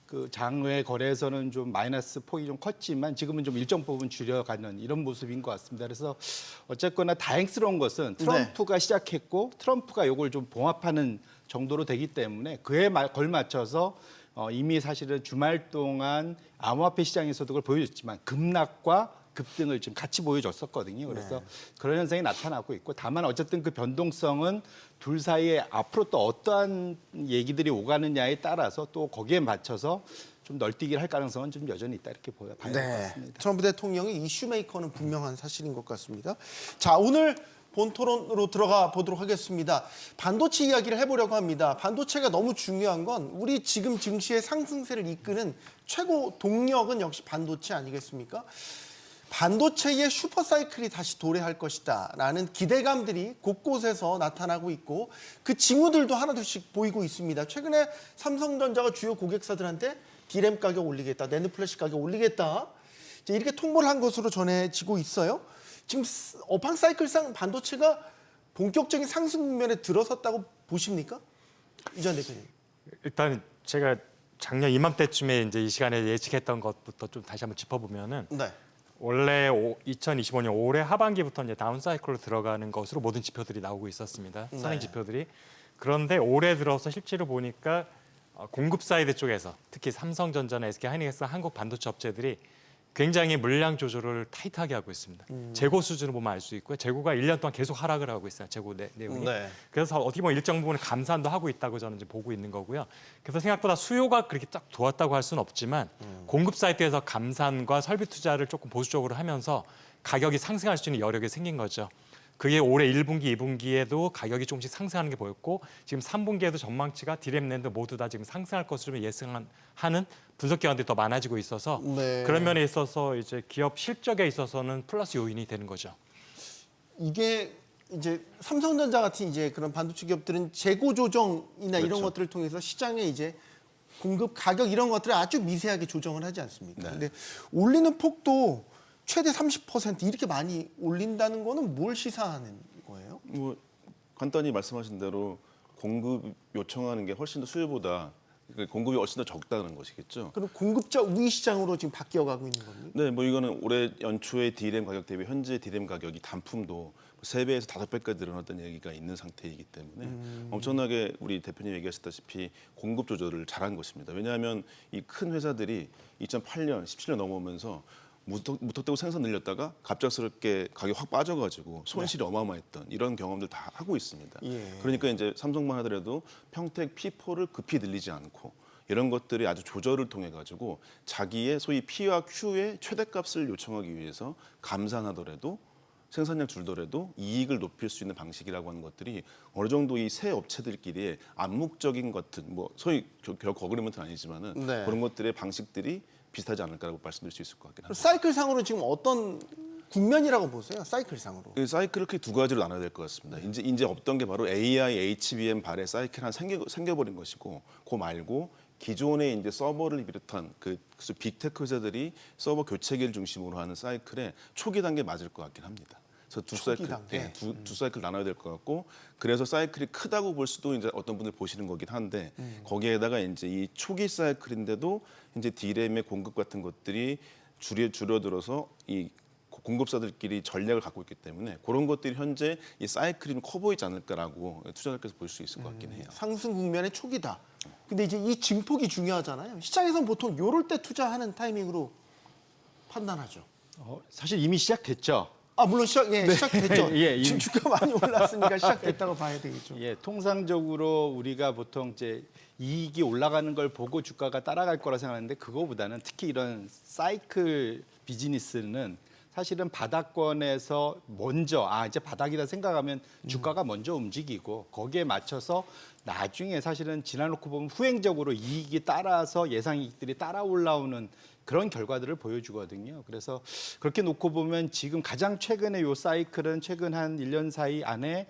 그 장외 거래에서는 좀 마이너스 폭이 좀 컸지만 지금은 좀 일정 부분 줄여가는 이런 모습인 것 같습니다. 그래서 어쨌거나 다행스러운 것은 트럼프가 시작했고 트럼프가 이걸 좀 봉합하는 정도로 되기 때문에 그에 걸맞춰서 이미 사실은 주말 동안 암호화폐 시장에서도 그걸 보여줬지만 급락과 급등을 지금 같이 보여줬었거든요. 그래서 그런 현상이 나타나고 있고 다만 어쨌든 그 변동성은 둘 사이에 앞으로 또 어떠한 얘기들이 오가느냐에 따라서 또 거기에 맞춰서 좀 널뛰기를 할 가능성은 좀 여전히 있다 이렇게 봐야 될 것 같습니다. 트럼프 대통령의 이슈 메이커는 분명한 사실인 것 같습니다. 자, 오늘 본 토론으로 들어가 보도록 하겠습니다. 반도체 이야기를 해보려고 합니다. 반도체가 너무 중요한 건 우리 지금 증시의 상승세를 이끄는 최고 동력은 역시 반도체 아니겠습니까? 반도체의 슈퍼사이클이 다시 도래할 것이다라는 기대감들이 곳곳에서 나타나고 있고 그 징후들도 하나둘씩 보이고 있습니다. 최근에 삼성전자가 주요 고객사들한테 D램 가격 올리겠다, 낸드 플래시 가격 올리겠다 이제 이렇게 통보를 한 것으로 전해지고 있어요. 지금 업황 사이클상 반도체가 본격적인 상승 국면에 들어섰다고 보십니까? 이 전 대표님. 일단 제가 작년 이맘때쯤에 이제 이 시간에 예측했던 것부터 좀 다시 한번 짚어보면은 네. 원래 2025년 올해 하반기부터 이제 다운 사이클로 들어가는 것으로 모든 지표들이 나오고 있었습니다. 선행 지표들이. 그런데 올해 들어서 실제로 보니까 공급 사이드 쪽에서 특히 삼성전자나 SK 하이닉스 한국 반도체 업체들이 굉장히 물량 조절을 타이트하게 하고 있습니다. 재고 수준을 보면 알 수 있고요. 재고가 1년 동안 계속 하락을 하고 있어요. 재고 내용이. 네. 그래서 어떻게 보면 일정 부분 감산도 하고 있다고 저는 이제 보고 있는 거고요. 그래서 생각보다 수요가 그렇게 딱 좋았다고 할 수는 없지만 공급 사이트에서 감산과 설비 투자를 조금 보수적으로 하면서 가격이 상승할 수 있는 여력이 생긴 거죠. 그게 올해 1분기, 2분기에도 가격이 조금씩 상승하는 게 보였고 지금 3분기에도 전망치가 D램 낸드 모두 다 지금 상승할 것으로 예상하는 분석 기관들이 더 많아지고 있어서 네. 그런 면에 있어서 이제 기업 실적에 있어서는 플러스 요인이 되는 거죠. 이게 이제 삼성전자 같은 이제 그런 반도체 기업들은 재고 조정이나 이런 것들을 통해서 시장에 이제 공급 가격 이런 것들을 아주 미세하게 조정을 하지 않습니까? 근데 올리는 폭도 최대 30% 이렇게 많이 올린다는 거는 뭘 시사하는 거예요? 뭐 간단히 말씀하신 대로 공급 요청하는 게 훨씬 더 수요보다 공급이 훨씬 더 적다는 것이겠죠. 그럼 공급자 우위 시장으로 지금 바뀌어가고 있는 겁니까? 네, 뭐 이거는 올해 연초에 D램 가격 대비 현재 D램 가격이 단품도 3배에서 5배까지 늘어났다는 얘기가 있는 상태이기 때문에 엄청나게 우리 대표님 얘기하셨다시피 공급 조절을 잘한 것입니다. 왜냐하면 이 큰 회사들이 2008년, 17년 넘어오면서 무턱대고 생산 늘렸다가 갑작스럽게 가격이 확 빠져가지고 손실이 어마어마했던 이런 경험들 다 하고 있습니다. 예. 그러니까 이제 삼성만 하더라도 평택 P4를 급히 늘리지 않고 이런 것들이 아주 조절을 통해 가지고 자기의 소위 P와 Q의 최대값을 요청하기 위해서 감산하더라도 생산량 줄더라도 이익을 높일 수 있는 방식이라고 하는 것들이 어느 정도 이 새 업체들끼리의 암묵적인 같은 뭐 소위 결코 어그리먼트는 아니지만은 네. 그런 것들의 방식들이 비슷하지 않을까라고 말씀드릴 수 있을 것 같긴 합니다. 사이클상으로 지금 어떤 국면이라고 보세요? 사이클상으로. 그 사이클을 크게 두 가지로 나눠야 될 것 같습니다. 이제 없던 게 바로 AI, HBM 발의 사이클 한 생겨버린 것이고, 그 말고 기존의 이제 서버를 비롯한 그 빅테크 회사들이 서버 교체기를 중심으로 하는 사이클의 초기 단계 맞을 것 같긴 합니다. 그래서 두 사이클, 단계? 두 사이클 나눠야 될 것 같고, 그래서 사이클이 크다고 볼 수도 이제 어떤 분들 보시는 거긴 한데 거기에다가 이제 이 초기 사이클인데도 이제 D램의 공급 같은 것들이 줄어들어서 이 공급사들끼리 전략을 갖고 있기 때문에 그런 것들이 현재 이 사이클이 좀 커 보이지 않을까라고 투자자께서 볼 수 있을 것 같긴 해요. 상승 국면의 초기다. 근데 이제 이 증폭이 중요하잖아요. 시장에서는 보통 요럴 때 투자하는 타이밍으로 판단하죠. 사실 이미 시작됐죠. 물론 시작됐죠. 예, 지금 주가 많이 올랐으니까 시작됐다고 봐야 되겠죠. 예, 통상적으로 우리가 보통 이제 이익이 올라가는 걸 보고 주가가 따라갈 거라 생각하는데 그거보다는 특히 이런 사이클 비즈니스는 사실은 바닥권에서 먼저 이제 바닥이다 생각하면 주가가 먼저 움직이고 거기에 맞춰서 나중에 사실은 지나놓고 보면 후행적으로 이익이 따라서 예상 이익들이 따라 올라오는 그런 결과들을 보여주거든요. 그래서 그렇게 놓고 보면 지금 가장 최근에 요 사이클은 최근 한 1년 사이 안에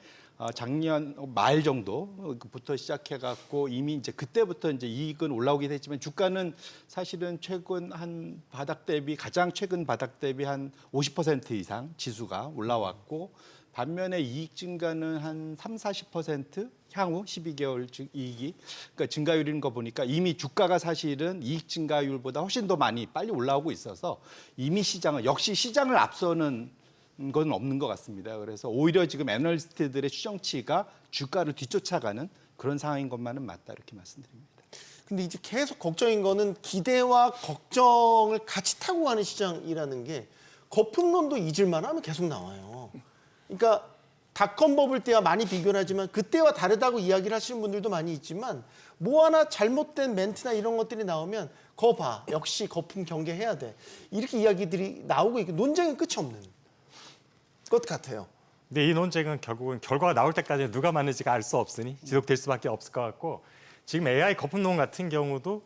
작년 말 정도부터 시작해갖고 이미 이제 그때부터 이제 이익은 올라오긴 했지만 주가는 사실은 최근 한 바닥 대비 가장 최근 바닥 대비 한 50% 이상 지수가 올라왔고 반면에 이익 증가는 한 30-40% 향후 12개월 이익이 그러니까 증가율인 거 보니까 이미 주가가 사실은 이익 증가율보다 훨씬 더 많이 빨리 올라오고 있어서 이미 역시 시장을 앞서는 건 없는 것 같습니다. 그래서 오히려 지금 애널리스트들의 추정치가 주가를 뒤쫓아가는 그런 상황인 것만은 맞다 이렇게 말씀드립니다. 근데 이제 계속 걱정인 거는 기대와 걱정을 같이 타고 가는 시장이라는 게 거품론도 잊을만 하면 계속 나와요. 그러니까 닷컴 버블 때와 많이 비교를 하지만 그때와 다르다고 이야기를 하시는 분들도 많이 있지만 뭐 하나 잘못된 멘트나 이런 것들이 나오면 거 봐. 역시 거품 경계해야 돼. 이렇게 이야기들이 나오고 있고 논쟁은 끝이 없는 것 같아요. 근데 이 논쟁은 결국은 결과가 나올 때까지 누가 맞는지가 알 수 없으니 지속될 수밖에 없을 것 같고 지금 AI 거품론 같은 경우도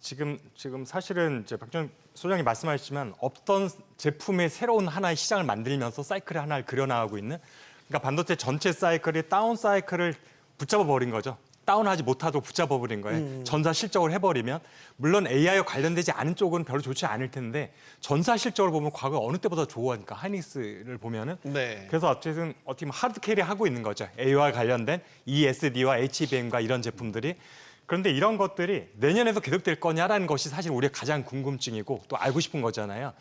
지금 사실은 이제 박준 소장이 말씀하셨지만 없던 제품의 새로운 하나의 시장을 만들면서 사이클을 하나를 그려나가고 있는 그러니까 반도체 전체 사이클이 다운 사이클을 붙잡아 버린 거죠. 다운하지 못하도록 붙잡아 버린 거예요. 전사 실적을 해버리면 물론 AI와 관련되지 않은 쪽은 별로 좋지 않을 텐데 전사 실적을 보면 과거 어느 때보다 좋아하니까 하이닉스를 보면은 네. 그래서 어쨌든 어떻게 보면 하드 캐리 하고 있는 거죠. AI와 관련된 ESD와 HBM과 이런 제품들이 그런데 이런 것들이 내년에도 계속될 거냐라는 것이 사실 우리가 가장 궁금증이고 또 알고 싶은 거잖아요.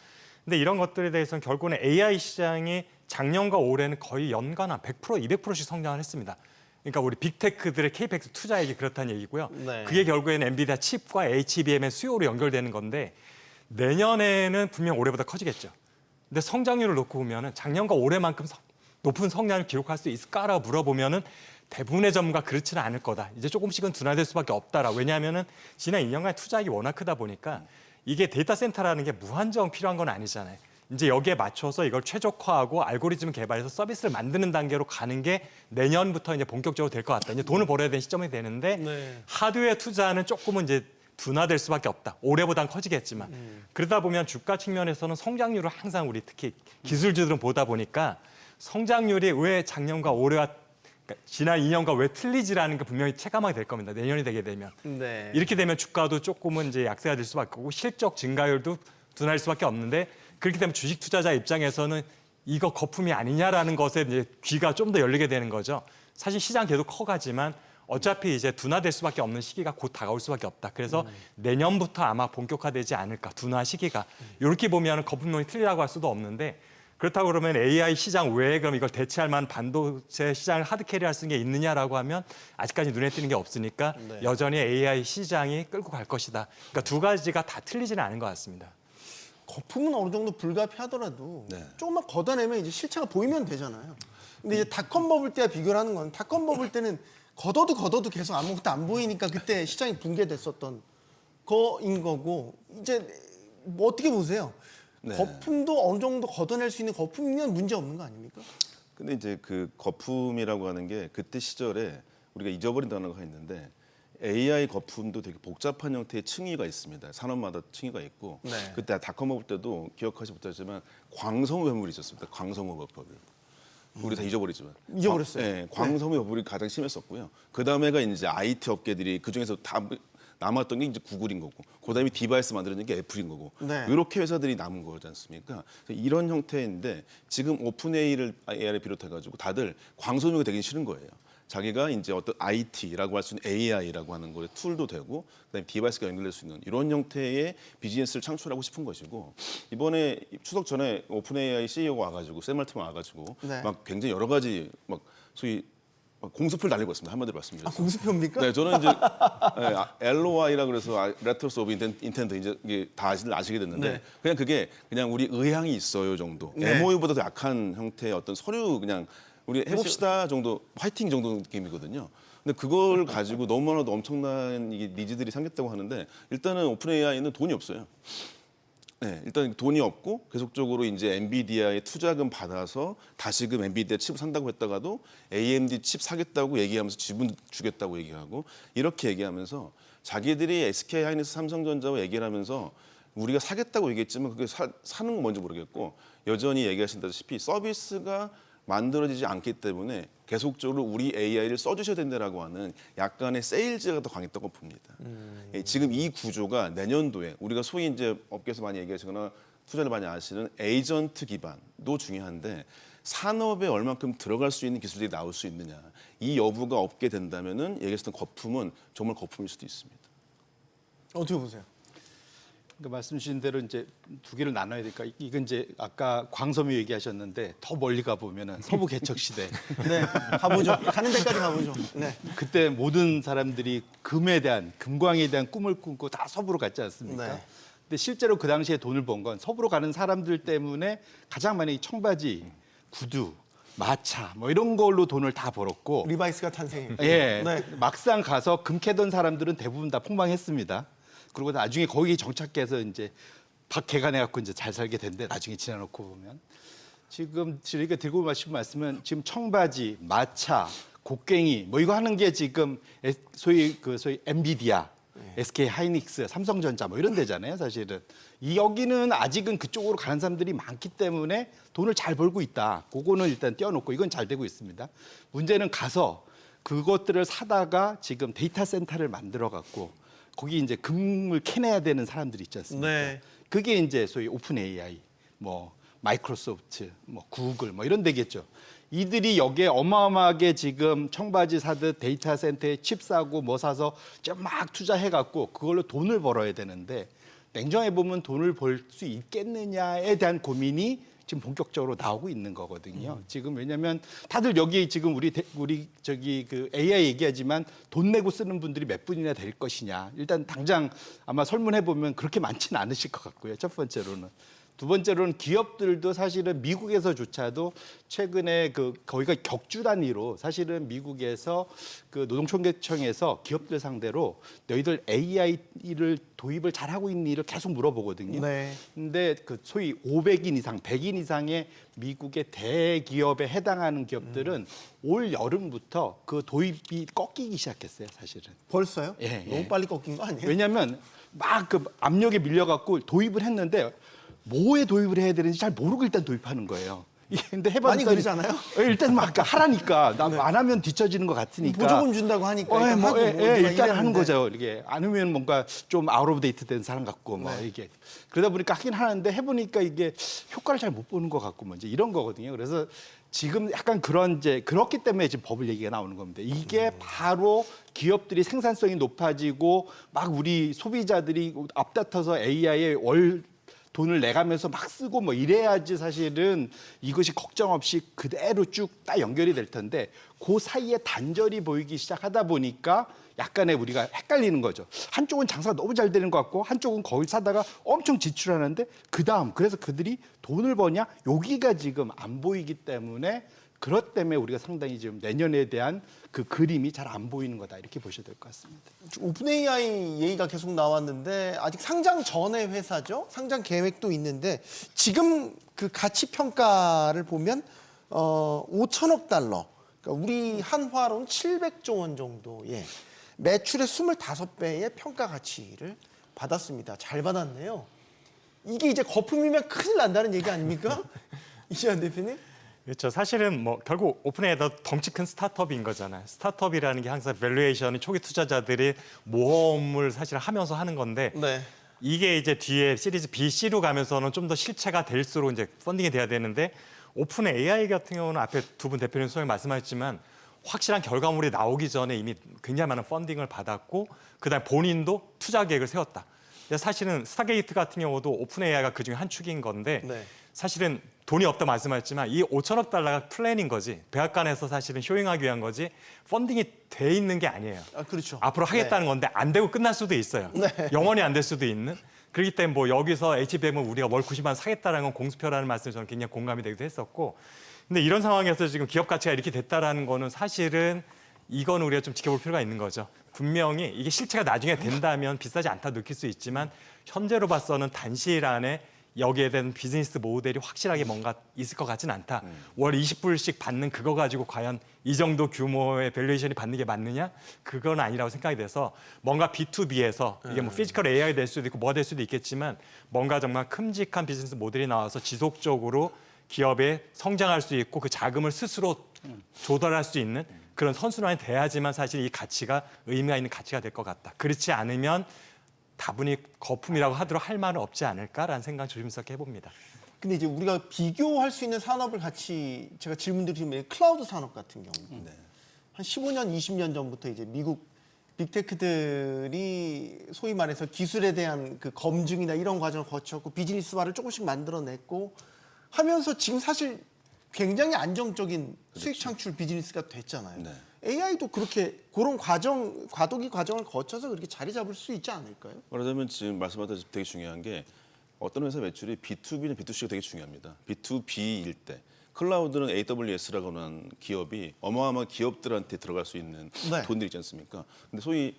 근데 이런 것들에 대해서는 결국은 AI 시장이 작년과 올해는 거의 연간 한 100%, 200%씩 성장을 했습니다. 그러니까 우리 빅테크들의 KPX 투자액이 그렇다는 얘기고요. 네. 그게 결국에는 엔비디아 칩과 HBM의 수요로 연결되는 건데 내년에는 분명 올해보다 커지겠죠. 근데 성장률을 놓고 보면은 작년과 올해만큼 높은 성장을 기록할 수 있을까라고 물어보면은 대부분의 전문가 그렇지는 않을 거다. 이제 조금씩은 둔화될 수밖에 없다라. 왜냐하면은 지난 2년간 투자액이 워낙 크다 보니까 이게 데이터 센터라는 게 무한정 필요한 건 아니잖아요. 이제 여기에 맞춰서 이걸 최적화하고 알고리즘 개발해서 서비스를 만드는 단계로 가는 게 내년부터 이제 본격적으로 될 것 같다. 이제 돈을 벌어야 되는 시점이 되는데 네. 하드웨어 투자는 조금은 이제 둔화될 수밖에 없다. 올해보단 커지겠지만 그러다 보면 주가 측면에서는 성장률을 항상 우리 특히 기술주들은 보다 보니까 성장률이 왜 작년과 올해와 그러니까 지난 2년과 왜 틀리지라는 게 분명히 체감하게 될 겁니다. 내년이 되게 되면 네. 이렇게 되면 주가도 조금은 이제 약세가 될 수밖에 없고 실적 증가율도 둔화할 수밖에 없는데 그렇게 되면 주식 투자자 입장에서는 이거 거품이 아니냐라는 것에 이제 귀가 좀 더 열리게 되는 거죠. 사실 시장 계속 커가지만 어차피 이제 둔화될 수밖에 없는 시기가 곧 다가올 수밖에 없다. 그래서 내년부터 아마 본격화되지 않을까 둔화 시기가 이렇게 보면 거품론이 틀리다고 할 수도 없는데 그렇다고 그러면 AI 시장 외에 그럼 이걸 대체할 만한 반도체 시장을 하드캐리할 수 있는 게 있느냐라고 하면 아직까지 눈에 띄는 게 없으니까 네. 여전히 AI 시장이 끌고 갈 것이다. 그러니까 두 가지가 다 틀리지는 않은 것 같습니다. 거품은 어느 정도 불가피하더라도 네. 조금만 걷어내면 이제 실체가 보이면 되잖아요. 근데 이제 닷컴 버블 때와 비교를 하는 건 닷컴 버블 때는 걷어도 계속 아무것도 안 보이니까 그때 시장이 붕괴됐었던 거인 거고 이제 뭐 어떻게 보세요? 네. 거품도 어느 정도 걷어낼 수 있는 거품이면 문제 없는 거 아닙니까? 근데 이제 그 거품이라고 하는 게 그때 시절에 우리가 잊어버린 단어가 있는데 AI 거품도 되게 복잡한 형태의 층위가 있습니다. 산업마다 층위가 있고 네. 그때 닷컴 버블 때도 기억하지 못하지만 광섬유 버블이 있었습니다. 광섬유 버블. 우리 다 잊어버리지만 잊어버렸어요. 네, 광섬유 버블이 가장 심했었고요. 그 다음에가 이제 IT 업계들이 그 중에서 다 남았던 게 이제 구글인 거고, 그다음에 디바이스 만드는 게 애플인 거고, 네. 이렇게 회사들이 남은 거지 않습니까? 이런 형태인데 지금 오픈 AI를 비롯해가지고 다들 광섬유가 되기 싫은 거예요. 자기가 이제 어떤 IT라고 할 수 있는 AI라고 하는 거에 툴도 되고, 그다음에 디바이스가 연결될 수 있는 이런 형태의 비즈니스를 창출하고 싶은 것이고, 이번에 추석 전에 오픈 AI CEO가 와가지고 샘 알트만 와가지고 네. 막 굉장히 여러 가지 막 소위 공수표를 날리고 있습니다. 한마디로 말씀드려서. 공수표입니까? 네, 저는 이제 LOI라 그래서 레터스 오브 인텐트 이제 이게 다 아시게 됐는데 네. 그냥 그게 그냥 우리 의향이 있어요 정도. 네. MOU보다 더 약한 형태의 어떤 서류 그냥 우리 해봅시다 정도 화이팅 정도 느낌이거든요. 근데 그걸 가지고 너무나도 엄청난 이게 니즈들이 생겼다고 하는데 일단은 오픈 AI는 돈이 없어요. 네, 일단 돈이 없고 계속적으로 이제 엔비디아의 투자금 받아서 다시금 엔비디아 칩을 산다고 했다가도 AMD 칩 사겠다고 얘기하면서 지분 주겠다고 얘기하고 이렇게 얘기하면서 자기들이 SK 하이닉스 삼성전자와 얘기를 하면서 우리가 사겠다고 얘기했지만 그게 사는 건 뭔지 모르겠고 여전히 얘기하신다시피 서비스가 만들어지지 않기 때문에 계속적으로 우리 AI를 써주셔야 된다라고 하는 약간의 세일즈가 더 강했다고 봅니다. 예, 지금 이 구조가 내년도에 우리가 소위 이제 업계에서 많이 얘기하시거나 투자를 많이 하시는 에이전트 기반도 중요한데 산업에 얼만큼 들어갈 수 있는 기술들이 나올 수 있느냐. 이 여부가 없게 된다면은 얘기했던 거품은 정말 거품일 수도 있습니다. 어떻게 보세요? 그러니까 말씀 주신 대로 이제 두 개를 나눠야 되니까 이건 이제 아까 광섬유 얘기하셨는데 더 멀리 가 보면은 서부 개척 시대 네, 가보죠. 가는 데까지 가보죠. 네. 그때 모든 사람들이 금광에 대한 꿈을 꾸고 다 서부로 갔지 않습니까? 네. 근데 실제로 그 당시에 돈을 번 건 서부로 가는 사람들 때문에 가장 많이 청바지, 구두, 마차 뭐 이런 걸로 돈을 다 벌었고 리바이스가 탄생했고. 예, 네. 막상 가서 금 캐던 사람들은 대부분 다 폭망했습니다. 그리고 나중에 거기 정착해서 이제 박 개간해갖고 이제 잘 살게 된데 나중에 지나놓고 보면 지금 저희가 들고 마신 말씀은 지금 청바지, 마차, 곡괭이 뭐 이거 하는 게 지금 소위 엔비디아, SK 하이닉스, 삼성전자 뭐 이런 데잖아요, 사실은. 여기는 아직은 그쪽으로 가는 사람들이 많기 때문에 돈을 잘 벌고 있다. 그거는 일단 떼어놓고 이건 잘 되고 있습니다. 문제는 가서 그것들을 사다가 지금 데이터 센터를 만들어 갖고 거기 이제 금을 캐내야 되는 사람들이 있지 않습니까? 네. 그게 이제 소위 오픈 AI, 뭐 마이크로소프트, 뭐 구글 뭐 이런 데겠죠. 이들이 여기에 어마어마하게 지금 청바지 사듯 데이터 센터에 칩 사고 뭐 사서 막 투자해갖고 그걸로 돈을 벌어야 되는데 냉정해 보면 돈을 벌 수 있겠느냐에 대한 고민이 지금 본격적으로 나오고 있는 거거든요. 지금 왜냐하면 다들 여기 지금 우리 저기 그 AI 얘기하지만 돈 내고 쓰는 분들이 몇 분이나 될 것이냐. 일단 당장 아마 설문해 보면 그렇게 많지는 않으실 것 같고요. 첫 번째로는. 두 번째로는 기업들도 사실은 미국에서조차도 최근에 거기가 격주 단위로 사실은 미국에서 그 노동총계청에서 기업들 상대로 너희들 AI를 도입을 잘하고 있는 일을 계속 물어보거든요. 네. 근데 그 소위 500인 이상, 100인 이상의 미국의 대기업에 해당하는 기업들은 올 여름부터 그 도입이 꺾이기 시작했어요, 사실은. 벌써요? 예, 너무 빨리 꺾인 거 아니에요? 왜냐하면 막 그 압력에 밀려갖고 도입을 했는데 뭐에 도입을 해야 되는지 잘 모르고 일단 도입하는 거예요. 이게 근데 많이 해봤더니 그러잖아요. 일단 막 하라니까 나 안 하면 뒤처지는 것 같으니까 보조금 준다고 하니까 일단 하고 뭐 일단 이랬는데. 하는 거죠. 이게 안 하면 뭔가 좀 아웃 오브 데이트 된 사람 같고 뭐 이게 그러다 보니까 하긴 하는데 해보니까 이게 효과를 잘 못 보는 것 같고 뭐 이제 이런 거거든요. 그래서 지금 약간 그런 이제 그렇기 때문에 지금 버블 얘기가 나오는 겁니다. 이게 바로 기업들이 생산성이 높아지고 막 우리 소비자들이 앞다퉈서 AI에 월 돈을 내가면서 막 쓰고 뭐 이래야지 사실은 이것이 걱정 없이 그대로 쭉 딱 연결이 될 텐데 그 사이에 단절이 보이기 시작하다 보니까 약간의 우리가 헷갈리는 거죠. 한쪽은 장사가 너무 잘 되는 것 같고 한쪽은 거기 사다가 엄청 지출하는데 그래서 그들이 돈을 버냐? 여기가 지금 안 보이기 때문에 그것 때문에 우리가 상당히 지금 내년에 대한 그 그림이 잘 안 보이는 거다 이렇게 보셔야 될 것 같습니다. 오픈 AI 얘기가 계속 나왔는데 아직 상장 전의 회사죠. 상장 계획도 있는데 지금 그 가치 평가를 보면 5천억 달러. 그러니까 우리 한화로는 700조 원 정도의 매출의 25배의 평가 가치를 받았습니다. 잘 받았네요. 이게 이제 거품이면 큰일 난다는 얘기 아닙니까? 이시안 대표님? 그렇죠. 사실은 뭐 결국 오픈AI도 덩치 큰 스타트업인 거잖아요. 스타트업이라는 게 항상 밸류에이션이 초기 투자자들이 모험을 사실 하면서 하는 건데 네. 이게 이제 뒤에 시리즈 B, C로 가면서는 좀 더 실체가 될수록 이제 펀딩이 돼야 되는데 오픈AI 같은 경우는 앞에 두 분 대표님 소장님 말씀하셨지만 확실한 결과물이 나오기 전에 이미 굉장히 많은 펀딩을 받았고 그다음에 본인도 투자 계획을 세웠다. 사실은 스타게이트 같은 경우도 오픈AI가 그중에 한 축인 건데 네. 사실은 돈이 없다 말씀하셨지만 이 5천억 달러가 플랜인 거지 백악관에서 사실은 쇼잉하기 위한 거지 펀딩이 돼 있는 게 아니에요. 아, 그렇죠. 앞으로 하겠다는 건데 안 되고 끝날 수도 있어요. 네. 영원히 안 될 수도 있는. 그렇기 때문에 뭐 여기서 HBM은 우리가 월 90만 사겠다라는 건 공수표라는 말씀을 저는 굉장히 공감이 되기도 했었고 근데 이런 상황에서 지금 기업 가치가 이렇게 됐다라는 거는 사실은 이건 우리가 좀 지켜볼 필요가 있는 거죠. 분명히 이게 실체가 나중에 된다면 비싸지 않다 느낄 수 있지만 현재로 봐서는 단시일 안에 여기에 대한 비즈니스 모델이 확실하게 뭔가 있을 것 같지는 않다. 월 20불씩 받는 그거 가지고 과연 이 정도 규모의 밸류에이션이 받는 게 맞느냐? 그건 아니라고 생각이 돼서 뭔가 B2B에서 이게 뭐 피지컬 AI 될 수도 있고 뭐가 될 수도 있겠지만 뭔가 정말 큼직한 비즈니스 모델이 나와서 지속적으로 기업에 성장할 수 있고 그 자금을 스스로 조달할 수 있는 그런 선순환이 돼야지만 사실 이 가치가 의미가 있는 가치가 될 것 같다. 그렇지 않으면 다분히 거품이라고 하도록 할 말은 없지 않을까라는 생각 조심스럽게 해봅니다. 근데 이제 우리가 비교할 수 있는 산업을 같이 제가 질문드리면 클라우드 산업 같은 경우 한 15년, 20년 전부터 이제 미국 빅테크들이 소위 말해서 기술에 대한 그 검증이나 이런 과정을 거쳤고 비즈니스화를 조금씩 만들어냈고 하면서 지금 사실 굉장히 안정적인 수익 창출 비즈니스가 됐잖아요. 네. AI도 그렇게 그런 과도기 과정을 거쳐서 그렇게 자리 잡을 수 있지 않을까요? 말하자면 지금 말씀하셨다시피 되게 중요한 게 어떤 회사 매출이 B2B는 B2C가 되게 중요합니다. B2B일 때 클라우드는 AWS라고 하는 기업이 어마어마한 기업들한테 들어갈 수 있는 네. 돈들이 있지 않습니까? 근데 소위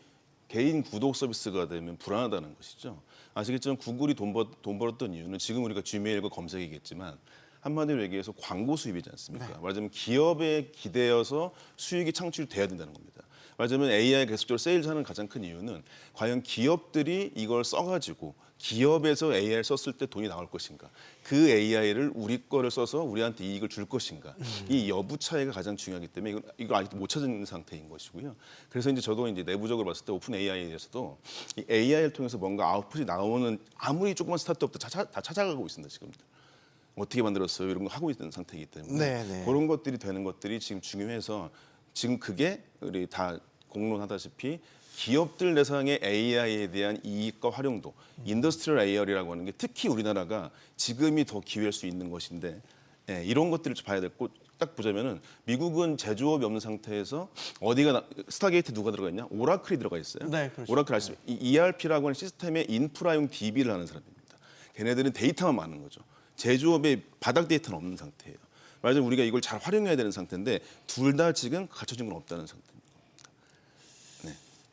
개인 구독 서비스가 되면 불안하다는 것이죠. 아시겠지만 구글이 돈 벌었던 이유는 지금 우리가 지메일과 검색이겠지만 한마디로 얘기해서 광고 수입이지 않습니까? 말하자면 기업에 기대어서 수익이 창출돼야 된다는 겁니다. 말하자면 AI 계속적으로 세일즈하는 가장 큰 이유는 과연 기업들이 이걸 써가지고 기업에서 AI를 썼을 때 돈이 나올 것인가, 그 AI를 우리 거를 써서 우리한테 이익을 줄 것인가, 이 여부 차이가 가장 중요하기 때문에 이거 아직도 못 찾은 상태인 것이고요. 그래서 이제 저도 이제 내부적으로 봤을 때 오픈 AI에서도 이 AI를 통해서 뭔가 아웃풋이 나오는 아무리 조그만 스타트업도 다 찾아가고 있습니다 지금. 어떻게 만들었어요? 이런 거 하고 있는 상태이기 때문에 네네. 그런 것들이 되는 것들이 지금 중요해서 지금 그게 우리 다 공론하다시피 기업들 대상의 AI에 대한 이익과 활용도, 인더스트리얼 AI라고 하는 게 특히 우리나라가 지금이 더 기회일 수 있는 것인데 이런 것들을 좀 봐야 되고 딱 보자면은 미국은 제조업이 없는 상태에서 스타게이트 누가 들어가 있냐? 오라클이 들어가 있어요. 네, 그렇죠. 오라클 아시죠? 이 ERP라고 하는 시스템의 인프라용 DB를 하는 사람입니다. 걔네들은 데이터만 많은 거죠. 제조업에 바닥 데이터는 없는 상태예요. 말하자면 우리가 이걸 잘 활용해야 되는 상태인데 둘 다 지금 갖춰진 건 없다는 상태입니다.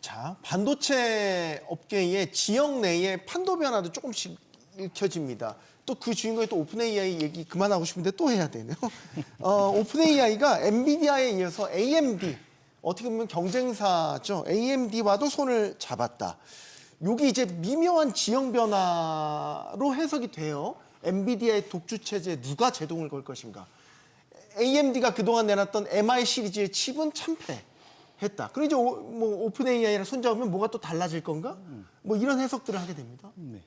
자, 반도체 업계의 지역 내의 판도 변화도 조금씩 읽혀집니다. 또 그 주인공이 또 오픈 AI 얘기 그만하고 싶은데 또 해야 되네요. 오픈 AI가 엔비디아에 이어서 AMD, 어떻게 보면 경쟁사죠. AMD와도 손을 잡았다. 여기 이제 미묘한 지형 변화로 해석이 돼요. 엔비디아의 독주 체제에 누가 제동을 걸 것인가. AMD가 그동안 내놨던 MI 시리즈의 칩은 참패했다. 그리고 이제 뭐 오픈 AI랑 손잡으면 뭐가 또 달라질 건가? 뭐 이런 해석들을 하게 됩니다. 네.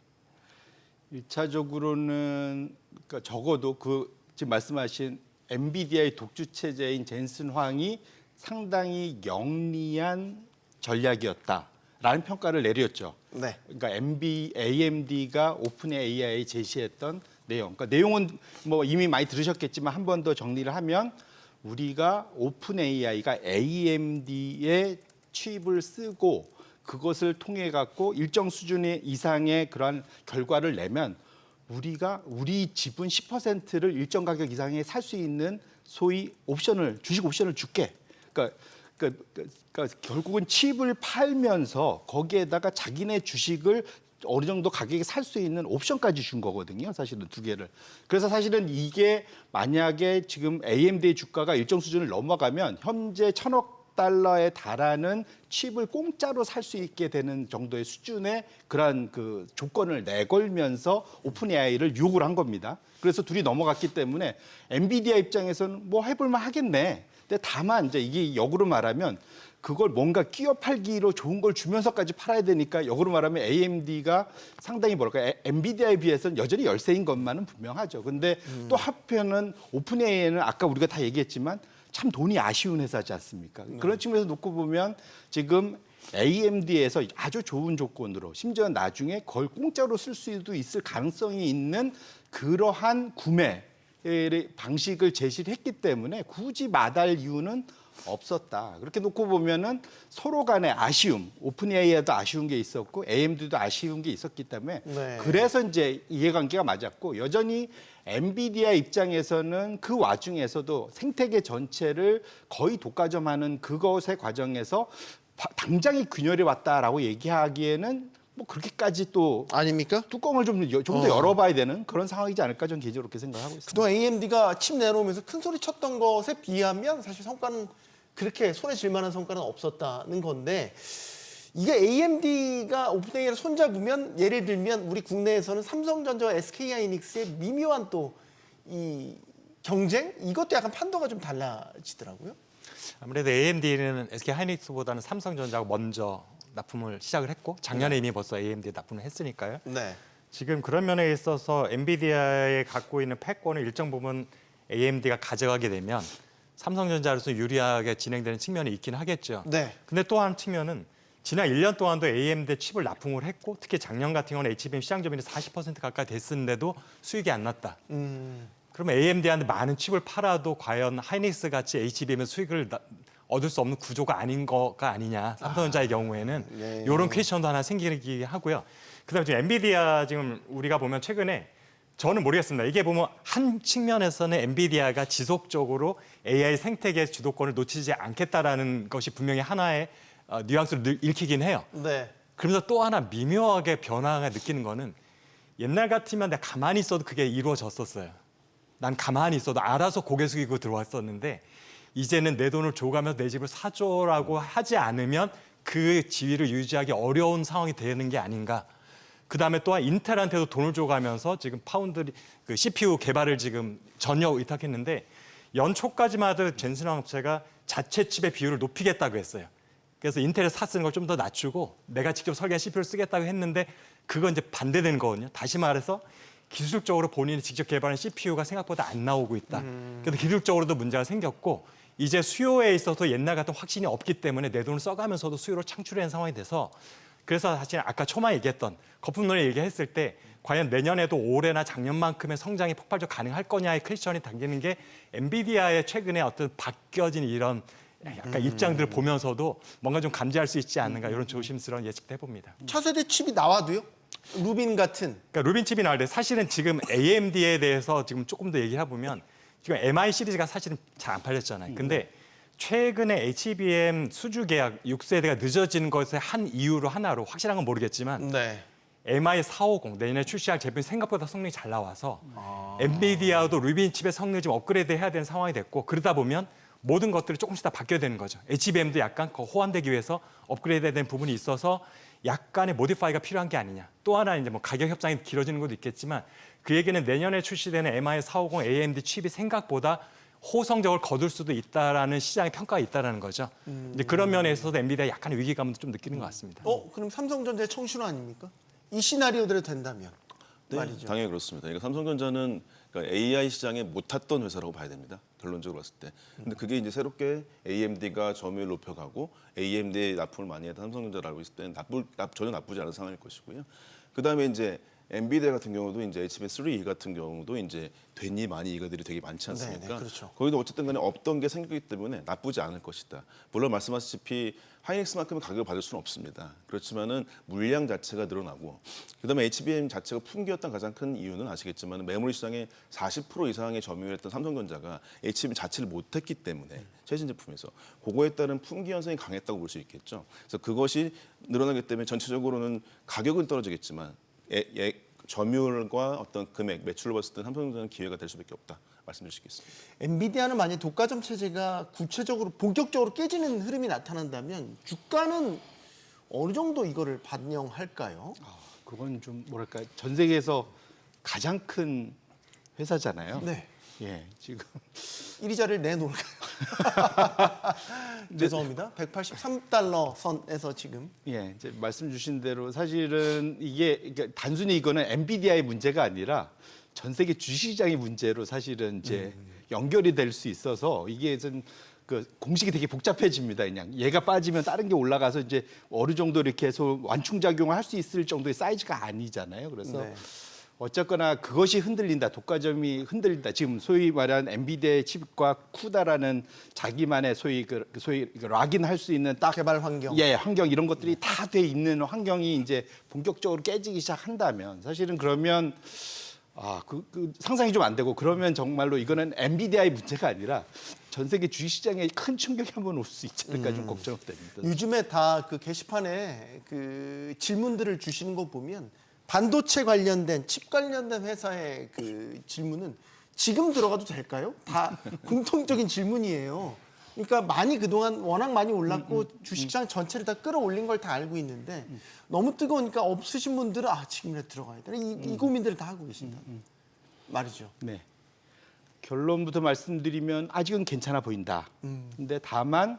1차적으로는 그러니까 적어도 그 지금 말씀하신 엔비디아의 독주 체제인 젠슨 황이 상당히 영리한 전략이었다라는 평가를 내렸죠. 네. 그러니까 AMD가 오픈 AI에 제시했던 내용. 그러니까 내용은 뭐 이미 많이 들으셨겠지만 한 번 더 정리를 하면 우리가 오픈 AI가 AMD의 칩을 쓰고 그것을 통해 갖고 일정 수준의 이상의 그러한 결과를 내면 우리가 우리 지분 10%를 일정 가격 이상에 살 수 있는 소위 주식 옵션을 줄게. 그러니까 결국은 칩을 팔면서 거기에다가 자기네 주식을 어느 정도 가격에 살 수 있는 옵션까지 준 거거든요. 사실은 두 개를. 그래서 사실은 이게 만약에 지금 AMD의 주가가 일정 수준을 넘어가면 현재 1,000억 달러에 달하는 칩을 공짜로 살 수 있게 되는 정도의 수준의 그러한 그 조건을 내걸면서 오픈 AI를 유혹을 한 겁니다. 그래서 둘이 넘어갔기 때문에 엔비디아 입장에서는 뭐 해볼만 하겠네. 근데 다만 이제 이게 역으로 말하면 그걸 뭔가 끼어 팔기로 좋은 걸 주면서까지 팔아야 되니까 역으로 말하면 AMD가 상당히 뭐랄까 엔비디아에 비해서는 여전히 열세인 것만은 분명하죠. 근데 또 한편은 오픈 AI는 아까 우리가 다 얘기했지만 참 돈이 아쉬운 회사지 않습니까? 그런 측면에서 놓고 보면 지금 AMD에서 아주 좋은 조건으로 심지어 나중에 그걸 공짜로 쓸 수도 있을 가능성이 있는 그러한 구매 방식을 제시를 했기 때문에 굳이 마다할 이유는 없었다. 그렇게 놓고 보면은 서로 간의 아쉬움, 오픈 AI도 아쉬운 게 있었고 AMD도 아쉬운 게 있었기 때문에 네. 그래서 이제 이해관계가 맞았고 여전히 엔비디아 입장에서는 그 와중에서도 생태계 전체를 거의 독과점하는 그것의 과정에서 당장이 균열이 왔다라고 얘기하기에는 뭐 그렇게까지 또 아닙니까? 뚜껑을 좀 더 열어봐야 되는 그런 상황이지 않을까 저는 개인적으로 그렇게 생각하고 있습니다. 그동안 AMD가 칩 내놓으면서 큰 소리 쳤던 것에 비하면 사실 성과는 그렇게 손에 쥘 만한 성과는 없었다는 건데 이게 AMD가 오픈 AI를 손잡으면 예를 들면 우리 국내에서는 삼성전자와 SK하이닉스의 미묘한 또 이 경쟁 이것도 약간 판도가 좀 달라지더라고요. 아무래도 AMD는 SK 하이닉스보다는 삼성전자가 먼저 납품을 시작을 했고 작년에 이미 벌써 AMD에 납품을 했으니까요. 네. 지금 그런 면에 있어서 엔비디아에 갖고 있는 패권을 일정 부분 AMD가 가져가게 되면 삼성전자로서 유리하게 진행되는 측면이 있긴 하겠죠. 네. 근데 또 한 측면은 지난 1년 동안도 AMD 칩을 납품을 했고 특히 작년 같은 경우는 HBM 시장 점유율이 40% 가까이 됐었는데도 수익이 안 났다. 그러면 AMD한테 많은 칩을 팔아도 과연 하이닉스 같이 HBM의 수익을 얻을 수 없는 구조가 아닌 거가 아니냐. 삼성전자의 경우에는 네. 이런 퀘스천도 하나 생기기 하고요. 그다음에 지금 엔비디아 지금 우리가 보면 최근에 저는 모르겠습니다. 이게 보면 한 측면에서는 엔비디아가 지속적으로 AI 생태계 주도권을 놓치지 않겠다라는 것이 분명히 하나의 뉘앙스를 읽히긴 해요. 네. 그러면서 또 하나 미묘하게 변화가 느끼는 거는 옛날 같으면 내가 가만히 있어도 그게 이루어졌었어요. 난 가만히 있어도 알아서 고개 숙이고 들어왔었는데 이제는 내 돈을 줘가면서 내 집을 사줘라고 하지 않으면 그 지위를 유지하기 어려운 상황이 되는 게 아닌가. 그다음에 또한 인텔한테도 돈을 줘가면서 지금 파운드리 그 CPU 개발을 지금 전혀 의탁했는데 연초까지만 해도 젠슨 업체가 자체 칩의 비율을 높이겠다고 했어요. 그래서 인텔에서 사 쓰는 걸 좀 더 낮추고 내가 직접 설계한 CPU를 쓰겠다고 했는데 그건 이제 반대되는 거거든요. 다시 말해서 기술적으로 본인이 직접 개발한 CPU가 생각보다 안 나오고 있다. 그래서 기술적으로도 문제가 생겼고 이제 수요에 있어서 옛날 같은 확신이 없기 때문에 내 돈을 써가면서도 수요를 창출하는 상황이 돼서 그래서 사실 아까 초반에 얘기했던 거품론에 얘기했을 때 과연 내년에도 올해나 작년만큼의 성장이 폭발적으로 가능할 거냐의 퀘스천이 당기는 게 엔비디아의 최근에 어떤 바뀌어진 이런 약간 입장들을 보면서도 뭔가 좀 감지할 수 있지 않는가 이런 조심스러운 예측도 해봅니다. 차세대 칩이 나와도요? 루빈 같은. 그러니까 루빈 칩이 나올 때 사실은 지금 AMD에 대해서 지금 조금 더 얘기해 보면 지금 MI 시리즈가 사실은 잘 안 팔렸잖아요. 근데 최근에 HBM 수주 계약 6세대가 늦어지는 것의 한 이유로 하나로 확실한 건 모르겠지만 네. MI 450 내년에 출시할 제품이 생각보다 성능이 잘 나와서 엔비디아도 루빈 칩의 성능을 좀 업그레이드 해야 되는 상황이 됐고 그러다 보면 모든 것들이 조금씩 다 바뀌어야 되는 거죠. HBM도 약간 호환되기 위해서 업그레이드해야 되는 부분이 있어서 약간의 모디파이가 필요한 게 아니냐. 또 하나 이제 뭐 가격 협상이 길어지는 것도 있겠지만 그 얘기는 내년에 출시되는 MI 450 AMD 칩이 생각보다 호성적을 거둘 수도 있다라는 시장의 평가가 있다라는 거죠. 이제 그런 면에 있어서 엔비디아 약간의 위기감도 좀 느끼는 것 같습니다. 그럼 삼성전자의 청신호 아닙니까? 이 시나리오대로 된다면 네, 말이죠. 당연히 그렇습니다. 그러니까 삼성전자는 그러니까 AI 시장에 못 탔던 회사라고 봐야 됩니다. 결론적으로 봤을 때. 근데 그게 이제 새롭게 AMD가 점유율 높여가고 AMD에 납품을 많이 했던 삼성전자를 알고 있을 때는 전혀 나쁘지 않은 상황일 것이고요. 그다음에 이제 엔비디아 같은 경우도 이제 HBM3 같은 경우도 이제 되니 많이 이거들이 되게 많지 않습니까? 네, 그렇죠. 거기도 어쨌든 간에 없던 게 생기기 때문에 나쁘지 않을 것이다. 물론 말씀하셨다시피 하이닉스만큼의 가격을 받을 수는 없습니다. 그렇지만은 물량 자체가 늘어나고 그다음에 HBM 자체가 풍기였던 가장 큰 이유는 아시겠지만 메모리 시장의 40% 이상의 점유율했던 삼성전자가 HBM 자체를 못했기 때문에 최신 제품에서 그거에 따른 풍기 현상이 강했다고 볼 수 있겠죠. 그래서 그것이 늘어나기 때문에 전체적으로는 가격은 떨어지겠지만 점유율과 어떤 금액, 매출을 봤을 때 삼성전자는 기회가 될 수밖에 없다 말씀드릴 수 있겠습니다. 엔비디아는 만약 독과점 체제가 구체적으로 본격적으로 깨지는 흐름이 나타난다면 주가는 어느 정도 이거를 반영할까요? 그건 좀 뭐랄까 전 세계에서 가장 큰 회사잖아요. 네. 예, 지금 이리저리를 내놓을까요? 죄송합니다. 183달러 선에서 지금. 예, 이제 말씀 주신 대로 사실은 이게 그러니까 단순히 이거는 엔비디아의 문제가 아니라 전 세계 주식시장의 문제로 사실은 이제 연결이 될 수 있어서 이게 좀 그 공식이 되게 복잡해집니다. 그냥 얘가 빠지면 다른 게 올라가서 이제 어느 정도 이렇게 해서 완충작용을 할 수 있을 정도의 사이즈가 아니잖아요. 그래서 네. 어쨌거나 그것이 흔들린다. 독과점이 흔들린다. 지금 소위 말하는 엔비디아의 칩과 쿠다라는 자기만의 소위 락인 할 수 있는 딱 개발 환경. 예, 환경 이런 것들이 다 돼 있는 환경이 이제 본격적으로 깨지기 시작한다면 사실은 그러면 그 상상이 좀 안 되고 그러면 정말로 이거는 엔비디아의 문제가 아니라 전 세계 주식시장에 큰 충격이 한번 올 수 있지 않을까 좀 걱정됩니다. 요즘에 다 그 게시판에 그 질문들을 주시는 거 보면 반도체 관련된 칩 관련된 회사의 그 질문은 지금 들어가도 될까요? 다 공통적인 질문이에요. 그러니까 많이 그동안 워낙 많이 올랐고 주식시장 전체를 다 끌어올린 걸 다 알고 있는데 너무 뜨거우니까 없으신 분들은 지금이라도 들어가야 되나 이 고민들을 다 하고 계신다 말이죠. 네. 결론부터 말씀드리면 아직은 괜찮아 보인다. 근데 다만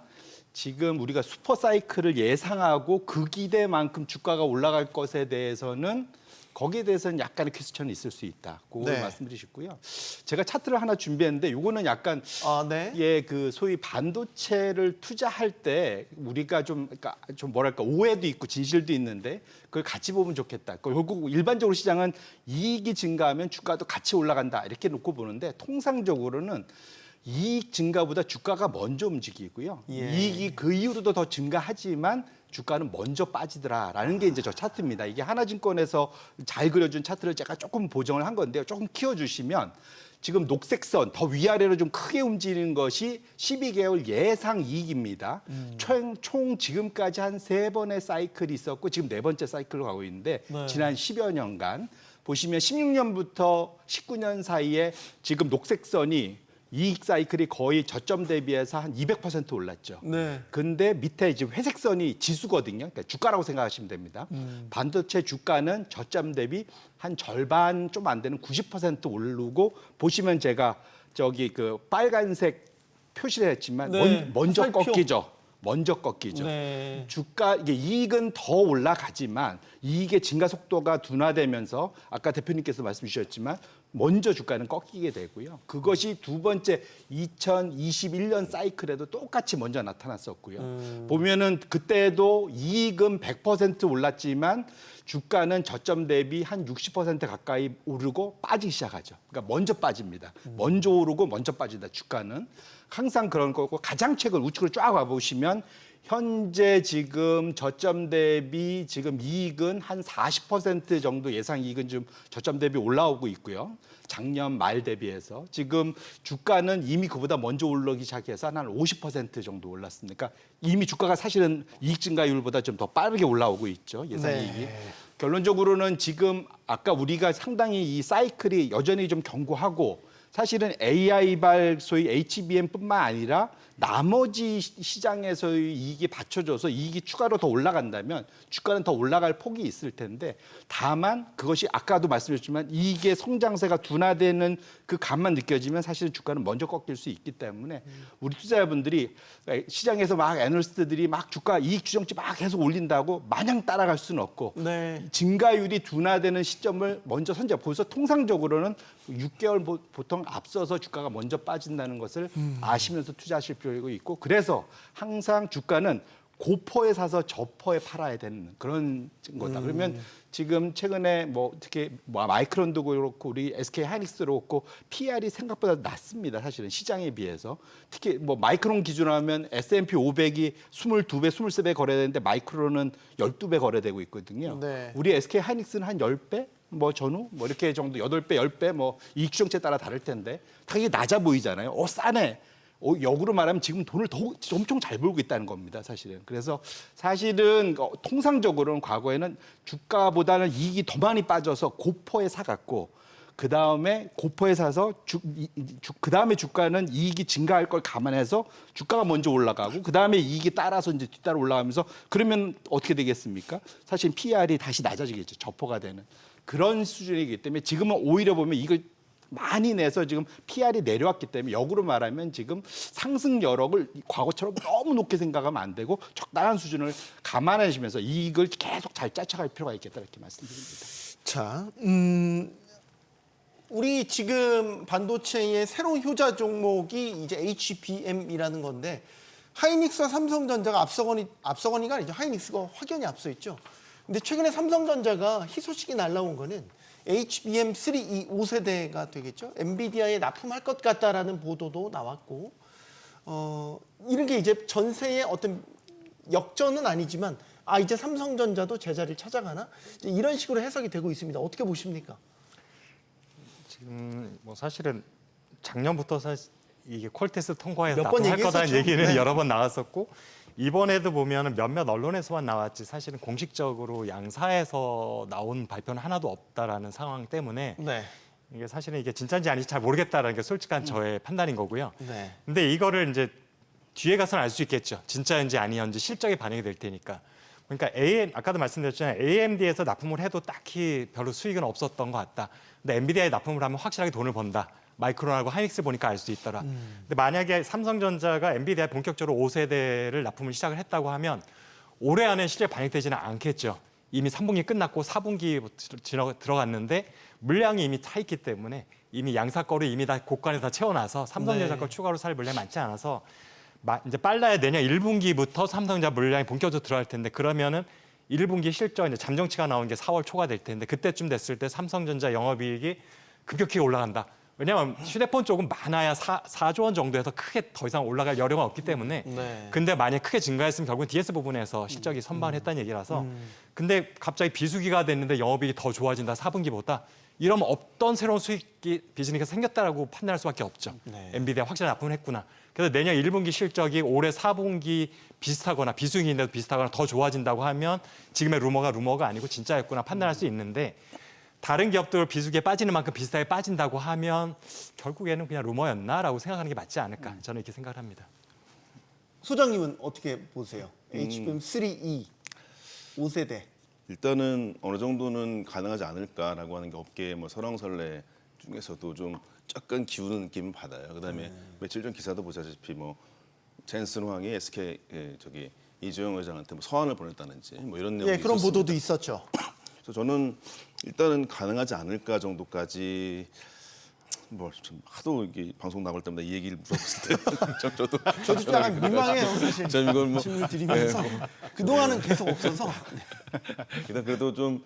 지금 우리가 슈퍼 사이클을 예상하고 그 기대만큼 주가가 올라갈 것에 대해서는 거기에 대해서는 약간의 퀘스천이 있을 수 있다. 그걸 네. 말씀드리셨고요. 제가 차트를 하나 준비했는데 이거는 약간 네. 그 소위 반도체를 투자할 때 우리가 그러니까 좀 뭐랄까 오해도 있고 진실도 있는데 그걸 같이 보면 좋겠다. 결국 일반적으로 시장은 이익이 증가하면 주가도 같이 올라간다 이렇게 놓고 보는데 통상적으로는 이익 증가보다 주가가 먼저 움직이고요. 예. 이익이 그 이후로도 더 증가하지만 주가는 먼저 빠지더라라는 게 이제 저 차트입니다. 이게 하나증권에서 잘 그려준 차트를 제가 조금 보정을 한 건데요. 조금 키워주시면 지금 녹색선 더 위아래로 좀 크게 움직이는 것이 12개월 예상 이익입니다. 총 지금까지 한 3번의 사이클이 있었고 지금 4번째 사이클로 가고 있는데 지난 10여 년간 보시면 16년부터 19년 사이에 지금 녹색선이 이익 사이클이 거의 저점 대비해서 한 200% 올랐죠. 네. 근데 밑에 이제 회색선이 지수거든요. 그러니까 주가라고 생각하시면 됩니다. 반도체 주가는 저점 대비 한 절반 좀 안 되는 90% 오르고 보시면 제가 저기 그 빨간색 표시를 했지만 네. 먼저 화살표. 꺾이죠. 먼저 꺾이죠. 네. 주가 이게 이익은 더 올라가지만 이익의 증가 속도가 둔화되면서 아까 대표님께서 말씀 주셨지만 먼저 주가는 꺾이게 되고요. 그것이 두 번째 2021년 사이클에도 똑같이 먼저 나타났었고요. 보면은 그때도 이익은 100% 올랐지만 주가는 저점 대비 한 60% 가까이 오르고 빠지기 시작하죠. 그러니까 먼저 빠집니다. 먼저 오르고 먼저 빠진다. 주가는 항상 그런 거고 가장 최근 우측으로 쫙 와보시면 현재 지금 저점 대비 지금 이익은 한 40% 정도 예상 이익은 좀 저점 대비 올라오고 있고요. 작년 말 대비해서 지금 주가는 이미 그보다 먼저 올라오기 시작해서 한 50% 정도 올랐으니까 이미 주가가 사실은 이익 증가율보다 좀 더 빠르게 올라오고 있죠. 예상 네. 이익이. 결론적으로는 지금 아까 우리가 상당히 이 사이클이 여전히 좀 견고하고 사실은 AI발 소위 HBM뿐만 아니라 나머지 시장에서의 이익이 받쳐줘서 이익이 추가로 더 올라간다면 주가는 더 올라갈 폭이 있을 텐데 다만 그것이 아까도 말씀드렸지만 이익의 성장세가 둔화되는 그 감만 느껴지면 사실은 주가는 먼저 꺾일 수 있기 때문에 우리 투자자분들이 시장에서 막 애널리스트들이 막 주가 이익 추정치 막 계속 올린다고 마냥 따라갈 수는 없고 네. 증가율이 둔화되는 시점을 먼저 선제. 벌써 통상적으로는 6개월 보통 앞서서 주가가 먼저 빠진다는 것을 아시면서 투자하실 필요가 있고 그래서 항상 주가는 고퍼에 사서 저퍼에 팔아야 되는 그런 거다. 그러면 지금 최근에 뭐 특히 마이크론도 그렇고 우리 SK 하이닉스도 그렇고 PR이 생각보다 낮습니다. 사실은 시장에 비해서 특히 뭐 마이크론 기준으로 하면 S&P 500이 22배, 23배 거래되는데 마이크론은 12배 거래되고 있거든요. 네. 우리 SK 하이닉스는 한 10배? 뭐 전후 뭐 이렇게 정도 8배, 10배 뭐 이익 추정치에 따라 다를 텐데 되게 낮아 보이잖아요. 싸네. 역으로 말하면 지금 돈을 엄청 잘 벌고 있다는 겁니다, 사실은. 그래서 사실은 통상적으로는 과거에는 주가보다는 이익이 더 많이 빠져서 고퍼에 사갔고 그 다음에 고퍼에 사서 그 다음에 주가는 이익이 증가할 걸 감안해서 주가가 먼저 올라가고 그 다음에 이익이 따라서 이제 뒤따라 올라가면서 그러면 어떻게 되겠습니까? 사실 PR이 다시 낮아지겠죠, 저퍼가 되는 그런 수준이기 때문에 지금은 오히려 보면 이걸 많이 내서 지금 PR이 내려왔기 때문에 역으로 말하면 지금 상승 여력을 과거처럼 너무 높게 생각하면 안 되고 적당한 수준을 감안하시면서 이익을 계속 잘 쫓아갈 필요가 있겠다 이렇게 말씀드립니다. 자, 우리 지금 반도체의 새로운 효자 종목이 이제 HBM이라는 건데 하이닉스와 삼성전자가 앞서거니가 아니죠. 하이닉스가 확연히 앞서 있죠. 근데 최근에 삼성전자가 희소식이 날라온 거는 HBM3 이 5세대가 되겠죠. 엔비디아에 납품할 것 같다라는 보도도 나왔고 이런 게 이제 전세의 어떤 역전은 아니지만 이제 삼성전자도 제자리를 찾아가나? 이제 이런 식으로 해석이 되고 있습니다. 어떻게 보십니까? 지금 뭐 사실은 작년부터 사실 이게 퀄테스트 통과해서 몇번 납품할 거다는 얘기했었죠. 얘기는 네. 여러 번 나왔었고 이번에도 보면 몇몇 언론에서만 나왔지 사실은 공식적으로 양사에서 나온 발표는 하나도 없다라는 상황 때문에 네. 이게 사실은 이게 진짜인지 아닌지 잘 모르겠다라는 게 솔직한 저의 판단인 거고요. 네. 근데 이거를 이제 뒤에 가서는 알 수 있겠죠. 진짜인지 아니었는지 실적에 반영이 될 테니까. 그러니까 아까도 말씀드렸잖아요. AMD에서 납품을 해도 딱히 별로 수익은 없었던 것 같다. 근데 엔비디아에 납품을 하면 확실하게 돈을 번다. 마이크론하고 하이닉스 보니까 알 수 있더라. 근데 만약에 삼성전자가 엔비디아에 본격적으로 5세대를 납품을 시작을 했다고 하면 올해 안에 실제 반영되지는 않겠죠. 이미 3분기 끝났고 4분기 들어갔는데 물량이 이미 차 있기 때문에 이미 양사거를 이미 다 곡간에 다 채워놔서 삼성전자 거 추가로 살 물량이 많지 않아서 이제 빨라야 내년 1분기부터 삼성전자 물량이 본격적으로 들어갈 텐데 그러면은 1분기 실적 이제 잠정치가 나온 게 4월 초가 될 텐데 그때쯤 됐을 때 삼성전자 영업이익이 급격히 올라간다. 왜냐하면 휴대폰 쪽은 많아야 4조 원 정도에서 크게 더 이상 올라갈 여력은 없기 때문에 네. 근데 만약 크게 증가했으면 결국은 DS 부분에서 실적이 선방을 했다는 얘기라서 근데 갑자기 비수기가 됐는데 영업이익이 더 좋아진다 4분기보다 이러면 없던 새로운 수익 비즈니스가 생겼다라고 판단할 수밖에 없죠. 네. 엔비디아 확실히 납품을 했구나. 그래서 내년 1분기 실적이 올해 4분기 비슷하거나 비수기인데도 비슷하거나 더 좋아진다고 하면 지금의 루머가 아니고 진짜였구나 판단할 수 있는데 다른 기업들 비수기에 빠지는 만큼 비슷하게 빠진다고 하면 결국에는 그냥 루머였나라고 생각하는 게 맞지 않을까 저는 이렇게 생각을 합니다. 소장님은 어떻게 보세요? HBM3E 5세대. 일단은 어느 정도는 가능하지 않을까라고 하는 게 업계의 뭐 설왕설래 중에서도 좀 약간 기우는 느낌을 받아요. 그다음에 며칠 전 기사도 보시다시피 뭐 젠슨 황이 SK 이주영 회장한테 뭐 서한을 보냈다는지 뭐 이런 내용이 예, 그런 있었습니다. 보도도 있었죠. 그래서 저는 일단은 가능하지 않을까 정도까지 뭐 좀 하도 이게 방송 나올 때마다 이 얘기를 물어봤을 때 저도 약간 민망해요, 사실. 저 이건 뭐 질문 드리면서 그동안은 계속 없어서. 일단 그래도 좀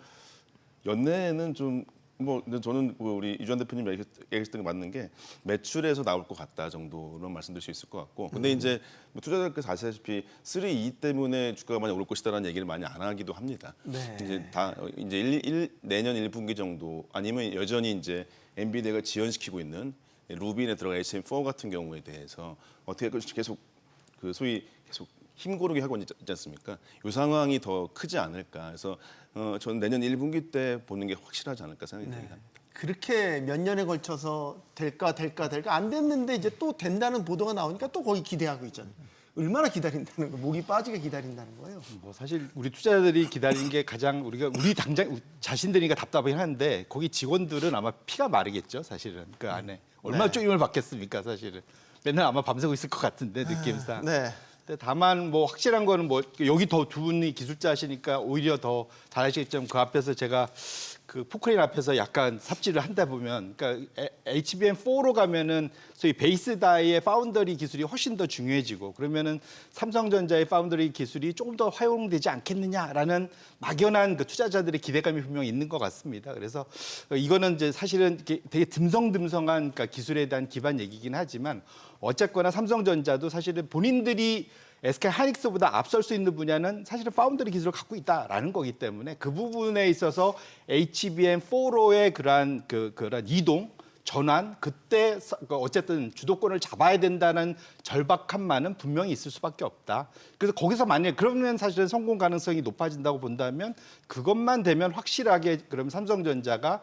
연내에는 좀 뭐 저는 뭐 우리 이주환 대표님 얘기했던 게 맞는 게 매출에서 나올 것 같다 정도는 말씀드릴 수 있을 것 같고 근데 이제 뭐 투자자들께서 아시다시피 3E 때문에 주가가 많이 오를 것이다라는 얘기를 많이 안 하기도 합니다. 네. 이제 내년 1분기 정도 아니면 여전히 이제 엔비디아가 지연시키고 있는 루빈에 들어가 HBM4 같은 경우에 대해서 어떻게 계속 그 소위 계속 힘고르게 하고 있지 않습니까? 이 상황이 더 크지 않을까. 그래서 저는 내년 1분기 때 보는 게 확실하지 않을까 생각이 듭니다. 그렇게 몇 년에 걸쳐서 될까 안 됐는데 이제 또 된다는 보도가 나오니까 또 거기 기대하고 있잖아요. 얼마나 기다린다는 거예요? 목이 빠지게 기다린다는 거예요. 뭐 사실 우리 투자자들이 기다리는 게 가장 우리 당장 자신들이니까 답답하긴 한데 거기 직원들은 아마 피가 마르겠죠, 사실은 그 안에 얼마나 쪼임을 받겠습니까, 사실은 맨날 아마 밤새고 있을 것 같은데 느낌상. 네. 근데 다만 뭐 확실한 거는 뭐 여기 더 두 분이 기술자시니까 오히려 더 잘하시겠지만 그 앞에서 제가 그 포크레인 앞에서 약간 삽질을 한다 보면 그러니까 HBM4로 가면은 소위 베이스 다이의 파운더리 기술이 훨씬 더 중요해지고 그러면은 삼성전자의 파운더리 기술이 조금 더 활용되지 않겠느냐라는 막연한 그 투자자들의 기대감이 분명히 있는 것 같습니다. 그래서 이거는 이제 사실은 되게 듬성듬성한 그러니까 기술에 대한 기반 얘기긴 하지만 어쨌거나 삼성전자도 사실은 본인들이 SK 하이닉스보다 앞설 수 있는 분야는 사실은 파운드리 기술을 갖고 있다라는 거기 때문에 그 부분에 있어서 HBM4로의 그러한 이동 전환 그때 어쨌든 주도권을 잡아야 된다는 절박함만은 분명히 있을 수밖에 없다. 그래서 거기서 만약 그러면 사실은 성공 가능성이 높아진다고 본다면 그것만 되면 확실하게 그럼 삼성전자가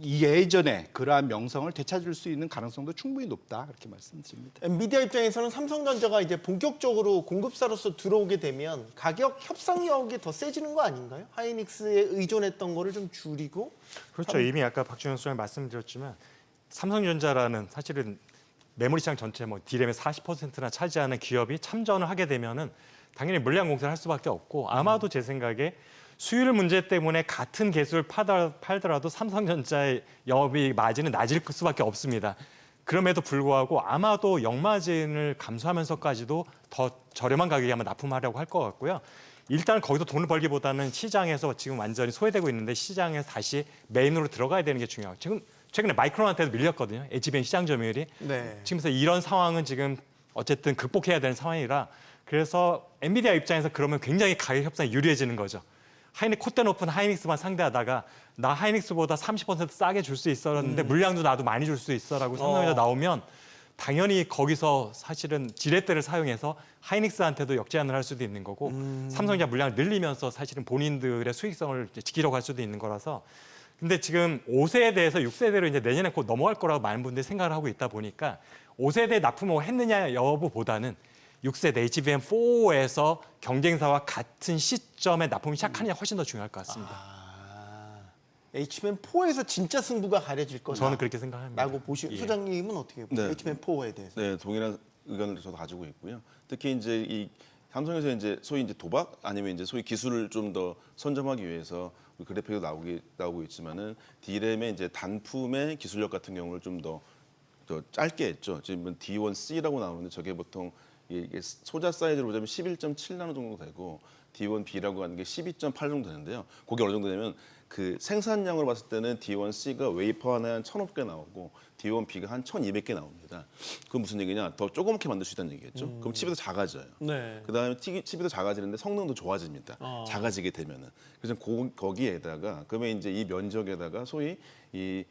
예전에 그러한 명성을 되찾을 수 있는 가능성도 충분히 높다 그렇게 말씀드립니다. 엔비디아 입장에서는 삼성전자가 이제 본격적으로 공급사로서 들어오게 되면 가격 협상력이 더 세지는 거 아닌가요? 하이닉스에 의존했던 거를 좀 줄이고. 그렇죠. 이미 아까 박준영 소장님 말씀드렸지만 삼성전자라는 사실은 메모리 시장 전체 뭐 D램의 40%나 차지하는 기업이 참전을 하게 되면은 당연히 물량 공세를 할 수밖에 없고 아마도 제 생각에 수율 문제 때문에 같은 개수를 팔더라도 삼성전자의 영업이익 마진은 낮을 수밖에 없습니다. 그럼에도 불구하고 아마도 역마진을 감수하면서까지도 더 저렴한 가격에 아마 납품하려고 할 것 같고요. 일단 거기서 돈을 벌기보다는 시장에서 지금 완전히 소외되고 있는데 시장에서 다시 메인으로 들어가야 되는 게 중요하고 지금 최근에 마이크론한테도 밀렸거든요. HBM 시장 점유율이. 네. 지금서 이런 상황은 지금 어쨌든 극복해야 되는 상황이라 그래서 엔비디아 입장에서 그러면 굉장히 가격 협상이 유리해지는 거죠. 콧대 높은 하이닉스만 상대하다가 나 하이닉스보다 30% 싸게 줄 수 있었는데 물량도 나도 많이 줄 수 있어라고 삼성전자 나오면 당연히 거기서 사실은 지렛대를 사용해서 하이닉스한테도 역제한을 할 수도 있는 거고 삼성전자 물량을 늘리면서 사실은 본인들의 수익성을 지키려고 할 수도 있는 거라서 근데 지금 5세대에서 6세대로 이제 내년에 곧 넘어갈 거라고 많은 분들이 생각을 하고 있다 보니까 5세대 납품을 했느냐 여부보다는 6세대 HBM4에서 경쟁사와 같은 시점에 납품이 시작하느냐 훨씬 더 중요할 것 같습니다. HBM4에서 진짜 승부가 가려질 거다. 저는 그렇게 생각합니다. 라고 예. 소장님은 어떻게 보세요? 네. HBM4에 대해서. 네, 동일한 의견을 저도 가지고 있고요. 특히 이제 이 삼성에서 이제 소위 이제 도박 아니면 이제 소위 기술을 좀 더 선점하기 위해서 우리 그래픽도 나오고 있지만은 D램의 이제 단품의 기술력 같은 경우를 좀 더 짧게 했죠. 지금 D1C라고 나오는데 저게 보통 이게 소자 사이즈로 보자면 11.7 나노 정도 되고 D1B라고 하는 게 12.8 정도 되는데요. 그게 어느 정도 되면 그 생산량으로 봤을 때는 D1C가 웨이퍼 하나에 한 1,000개 나오고 D1B가 한 1,200개 나옵니다. 그건 무슨 얘기냐? 더 조그맣게 만들 수 있다는 얘기겠죠. 그럼 칩이 더 작아져요. 네. 그다음에 칩이 더 작아지는데 성능도 좋아집니다. 작아지게 되면은. 그래서 거기에다가 그러면 이제 이 면적에다가 소위 이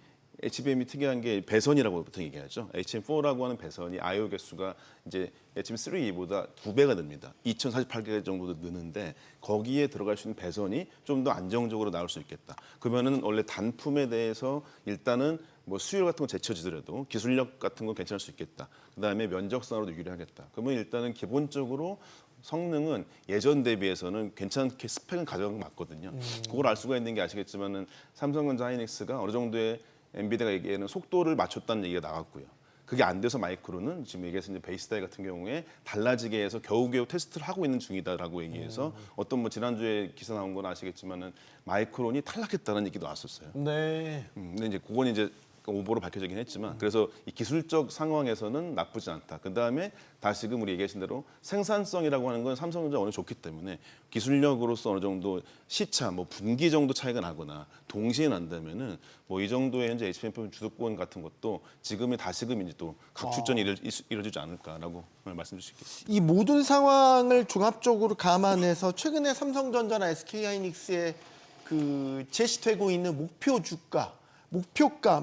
HBM이 특이한 게 배선이라고 보통 얘기하죠. HM4라고 하는 배선이 I/O 개수가 이제 HM3보다 2배가 늡니다. 2048개 정도 느는데 거기에 들어갈 수 있는 배선이 좀 더 안정적으로 나올 수 있겠다. 그러면은 원래 단품에 대해서 일단은 뭐 수율 같은 거 제쳐지더라도 기술력 같은 건 괜찮을 수 있겠다. 그다음에 면적상으로도 유리하겠다. 그러면 일단은 기본적으로 성능은 예전 대비해서는 괜찮게 스펙은 가져간 거 맞거든요. 그걸 알 수가 있는 게 아시겠지만은 삼성전자 하이닉스가 어느 정도의 엔비디아가 얘기하는 속도를 맞췄다는 얘기가 나왔고요. 그게 안 돼서 마이크론은 지금 얘기해서 이제 베이스다이 같은 경우에 달라지게 해서 겨우겨우 테스트를 하고 있는 중이다라고 얘기해서 어떤 뭐 지난주에 기사 나온 건 아시겠지만은 마이크론이 탈락했다는 얘기도 나왔었어요. 네. 근데 이제 그건 이제 오보로 밝혀지긴 했지만 그래서 이 기술적 상황에서는 나쁘지 않다. 그 다음에 다시금 우리 얘기하신 대로 생산성이라고 하는 건 삼성전자 어느 좋기 때문에 기술력으로서 어느 정도 시차, 뭐 분기 정도 차이가 나거나 동시에 난다면은 뭐 이 정도의 현재 HBM 주도권 같은 것도 지금이 다시금 이제 또 각출전이 이루어지지 않을까라고 말씀드릴 수 있겠습니다. 이 모든 상황을 종합적으로 감안해서 최근에 삼성전자나 SK하이닉스의 그 제시되고 있는 목표가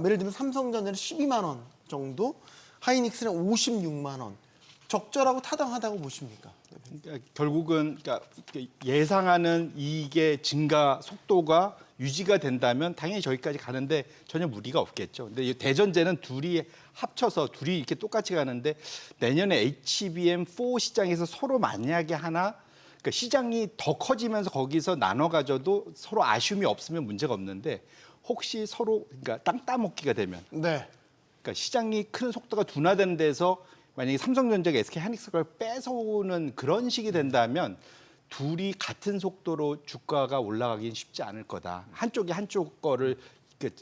예를 들면 삼성전자는 12만 원 정도, 하이닉스는 56만 원. 적절하고 타당하다고 보십니까? 그러니까 결국은 그러니까 예상하는 이익의 증가 속도가 유지가 된다면 당연히 저기까지 가는데 전혀 무리가 없겠죠. 근데 이 대전제는 둘이 합쳐서 둘이 이렇게 똑같이 가는데 내년에 HBM4 시장에서 서로 만약에 하나 그러니까 시장이 더 커지면서 거기서 나눠 가져도 서로 아쉬움이 없으면 문제가 없는데 혹시 서로 그러니까 땅 따먹기가 되면 네. 그러니까 시장이 큰 속도가 둔화되는 데서 만약에 삼성전자가 SK하이닉스를 뺏어오는 그런 식이 된다면 둘이 같은 속도로 주가가 올라가긴 쉽지 않을 거다. 한쪽이 한쪽 거를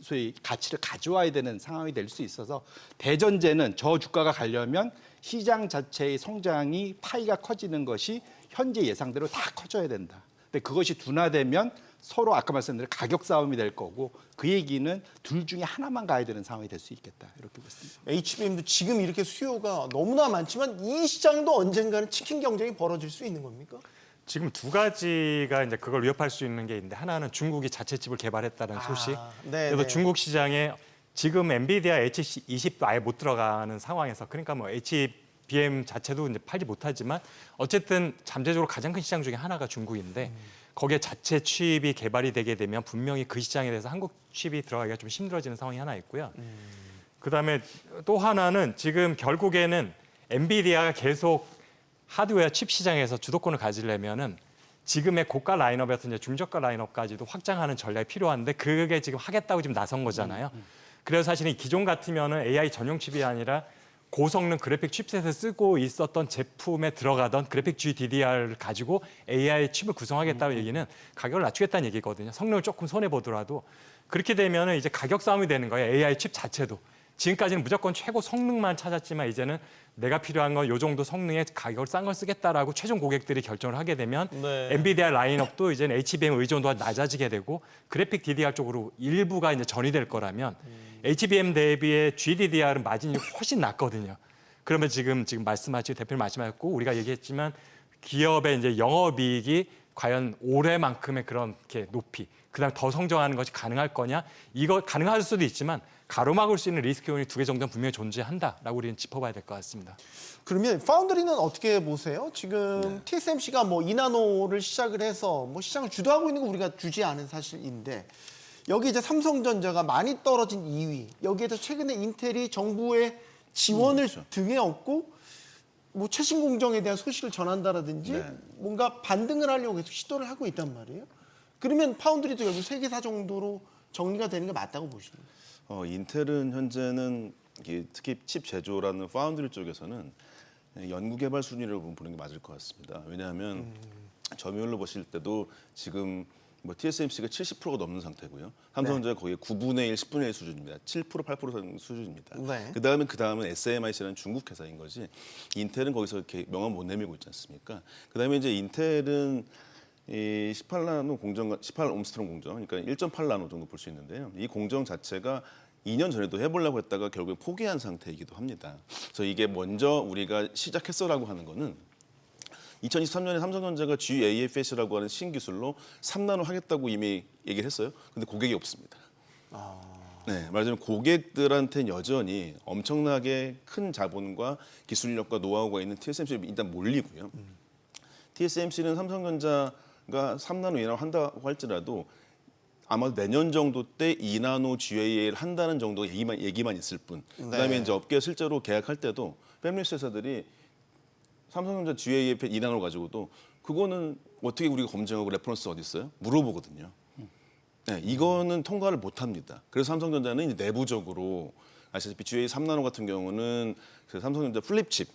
소위 가치를 가져와야 되는 상황이 될 수 있어서 대전제는 저 주가가 가려면 시장 자체의 성장이 파이가 커지는 것이 현재 예상대로 다 커져야 된다. 근데 그것이 둔화되면 서로 아까 말씀드린 가격 싸움이 될 거고 그 얘기는 둘 중에 하나만 가야 되는 상황이 될 수 있겠다 이렇게 보습니다. HBM도 지금 이렇게 수요가 너무나 많지만 이 시장도 언젠가는 치킨 경쟁이 벌어질 수 있는 겁니까? 지금 두 가지가 이제 그걸 위협할 수 있는 게 있는데 하나는 중국이 자체 칩을 개발했다는 소식. 네, 그래서 네. 중국 시장에 지금 엔비디아 H20도 아예 못 들어가는 상황에서 그러니까 뭐 HBM 자체도 이제 팔지 못하지만 어쨌든 잠재적으로 가장 큰 시장 중에 하나가 중국인데 거기에 자체 칩이 개발이 되게 되면 분명히 그 시장에 대해서 한국 칩이 들어가기가 좀 힘들어지는 상황이 하나 있고요. 그다음에 또 하나는 지금 결국에는 엔비디아가 계속 하드웨어 칩 시장에서 주도권을 가지려면은 지금의 고가 라인업에서 이제 중저가 라인업까지도 확장하는 전략이 필요한데 그게 지금 하겠다고 지금 나선 거잖아요. 그래서 사실은 기존 같으면은 AI 전용 칩이 아니라 고성능 그래픽 칩셋을 쓰고 있었던 제품에 들어가던 그래픽 GDDR을 가지고 AI 칩을 구성하겠다는 얘기는 가격을 낮추겠다는 얘기거든요. 성능을 조금 손해 보더라도 그렇게 되면은 이제 가격 싸움이 되는 거예요. AI 칩 자체도. 지금까지는 무조건 최고 성능만 찾았지만 이제는 내가 필요한 건 요 정도 성능의 가격을 싼 걸 쓰겠다라고 최종 고객들이 결정을 하게 되면 네. 엔비디아 라인업도 이제는 HBM 의존도가 낮아지게 되고 그래픽 DDR 쪽으로 일부가 이제 전이될 거라면 HBM 대비의 GDDR은 마진이 훨씬 낮거든요. 그러면 지금 말씀하신 대표님 말씀하셨고 우리가 얘기했지만 기업의 이제 영업이익이 과연 올해만큼의 그런 게 높이 그다음 더 성장하는 것이 가능할 거냐? 이거 가능할 수도 있지만 가로막을 수 있는 리스크 요인이 두 개 정도는 분명히 존재한다라고 우리는 짚어봐야 될 것 같습니다. 그러면 파운드리는 어떻게 보세요? 지금 TSMC가 뭐 2나노를 시작을 해서 뭐 시장을 주도하고 있는 거 우리가 주지 않은 사실인데 여기 이제 삼성전자가 많이 떨어진 2위. 여기에서 최근에 인텔이 정부의 지원을 그렇죠. 등에 업고 뭐 최신 공정에 대한 소식을 전한다라든지 네. 뭔가 반등을 하려고 계속 시도를 하고 있단 말이에요. 그러면 파운드리도 결국 세계사 정도로 정리가 되는 게 맞다고 보십니까? 인텔은 현재는 특히 칩 제조라는 파운드리 쪽에서는 연구개발 수준이라고 보는 게 맞을 것 같습니다. 왜냐하면 점유율로 보실 때도 지금 뭐 TSMC가 70%가 넘는 상태고요. 삼성전자 거의 9분의 1, 10분의 1 수준입니다. 7%, 8% 수준입니다. 네. 그다음은 SMIC라는 중국 회사인 거지. 인텔은 거기서 이렇게 명함 못 내밀고 있지 않습니까? 그다음에 이제 인텔은 이 18나노 공정, 18옴스트롱 공정, 그러니까 1.8나노 정도 볼 수 있는데요. 이 공정 자체가 2년 전에도 해보려고 했다가 결국에 포기한 상태이기도 합니다. 그래서 이게 먼저 우리가 시작했어라고 하는 거는 2023년에 삼성전자가 GAFS라고 하는 신기술로 3나노 하겠다고 이미 얘기를 했어요. 근데 고객이 없습니다. 네, 말하자면 고객들한테는 여전히 엄청나게 큰 자본과 기술력과 노하우가 있는 TSMC를 일단 몰리고요. TSMC는 삼성전자가 3나노 이나노 한다고 할지라도 아마 내년 정도 때 2나노 GAA를 한다는 정도 얘기만 있을 뿐. 그다음에 이제 업계 실제로 계약할 때도 패밀리스 회사들이 삼성전자 GAA 2나노 가지고도 그거는 어떻게 우리가 검증하고 레퍼런스 어디 있어요? 물어보거든요. 네, 이거는 통과를 못 합니다. 그래서 삼성전자는 이제 내부적으로 아시다시피 GA 3나노 같은 경우는 그 삼성전자 플립 7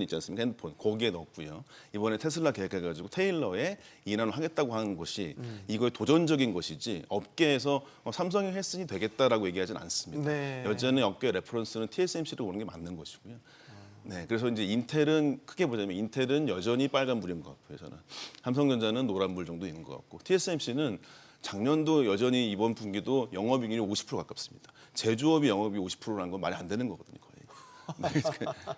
있지 않습니까? 핸드폰 거기에 넣었고요. 이번에 테슬라 계획해가지고 테일러에 2나노 하겠다고 하는 것이 이거의 도전적인 것이지 업계에서 삼성이 했으니 되겠다라고 얘기하진 않습니다. 네. 여전히 업계 레퍼런스는 TSMC로 보는 게 맞는 것이고요. 네, 그래서 이제 인텔은 크게 보자면 인텔은 여전히 빨간불인 것 같고요. 저는 삼성전자는 노란불 정도 있는 것 같고 TSMC는 작년도 여전히 이번 분기도 영업이익률이 50% 가깝습니다. 제조업이 영업이 50%라는 건 말이 안 되는 거거든요, 거의. 네,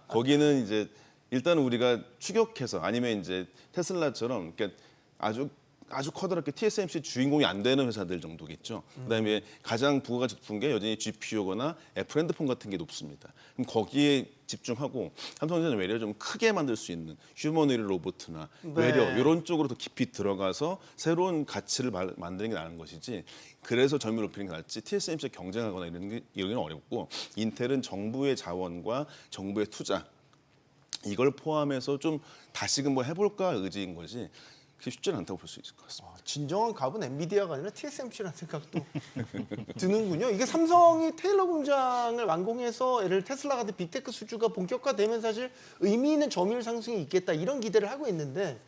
거기는 이제 일단은 우리가 추격해서 아니면 이제 테슬라처럼 그러니까 아주 커다랗게 TSMC 주인공이 안 되는 회사들 정도겠죠. 그다음에 가장 부가가 높은 게 여전히 GPU거나 애플 핸드폰 같은 게 높습니다. 그럼 거기에 집중하고 삼성전자는 외려 좀 크게 만들 수 있는 휴머노이드 로봇이나 외려 이런 쪽으로 더 깊이 들어가서 새로운 가치를 만드는 게 나은 것이지. 그래서 점유율 높이는 게 낫지. TSMC에 경쟁하거나 이런 게 어렵고 인텔은 정부의 자원과 정부의 투자 이걸 포함해서 좀 다시금 뭐 해볼까 의지인 거지. 그게 쉽지는 않다고 볼 수 있을 것 같습니다. 진정한 갑은 엔비디아가 아니라 TSMC라는 생각도 드는군요. 이게 삼성이 테일러 공장을 완공해서 예를 테슬라 같은 빅테크 수주가 본격화되면 사실 의미 있는 점유율 상승이 있겠다 이런 기대를 하고 있는데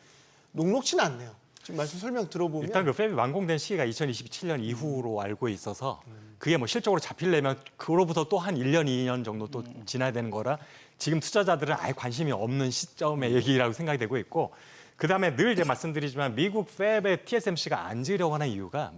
녹록치는 않네요. 지금 말씀 설명 들어보면 일단 그 팹이 완공된 시기가 2027년 이후로 알고 있어서 그게 뭐 실적으로 잡히려면 그로부터 또 한 1년, 2년 정도 또 지나야 되는 거라 지금 투자자들은 아예 관심이 없는 시점의 얘기라고 생각이 되고 있고 그다음에 늘 이제 말씀드리지만 미국 팹에 TSMC가 앉으려고 하는 이유가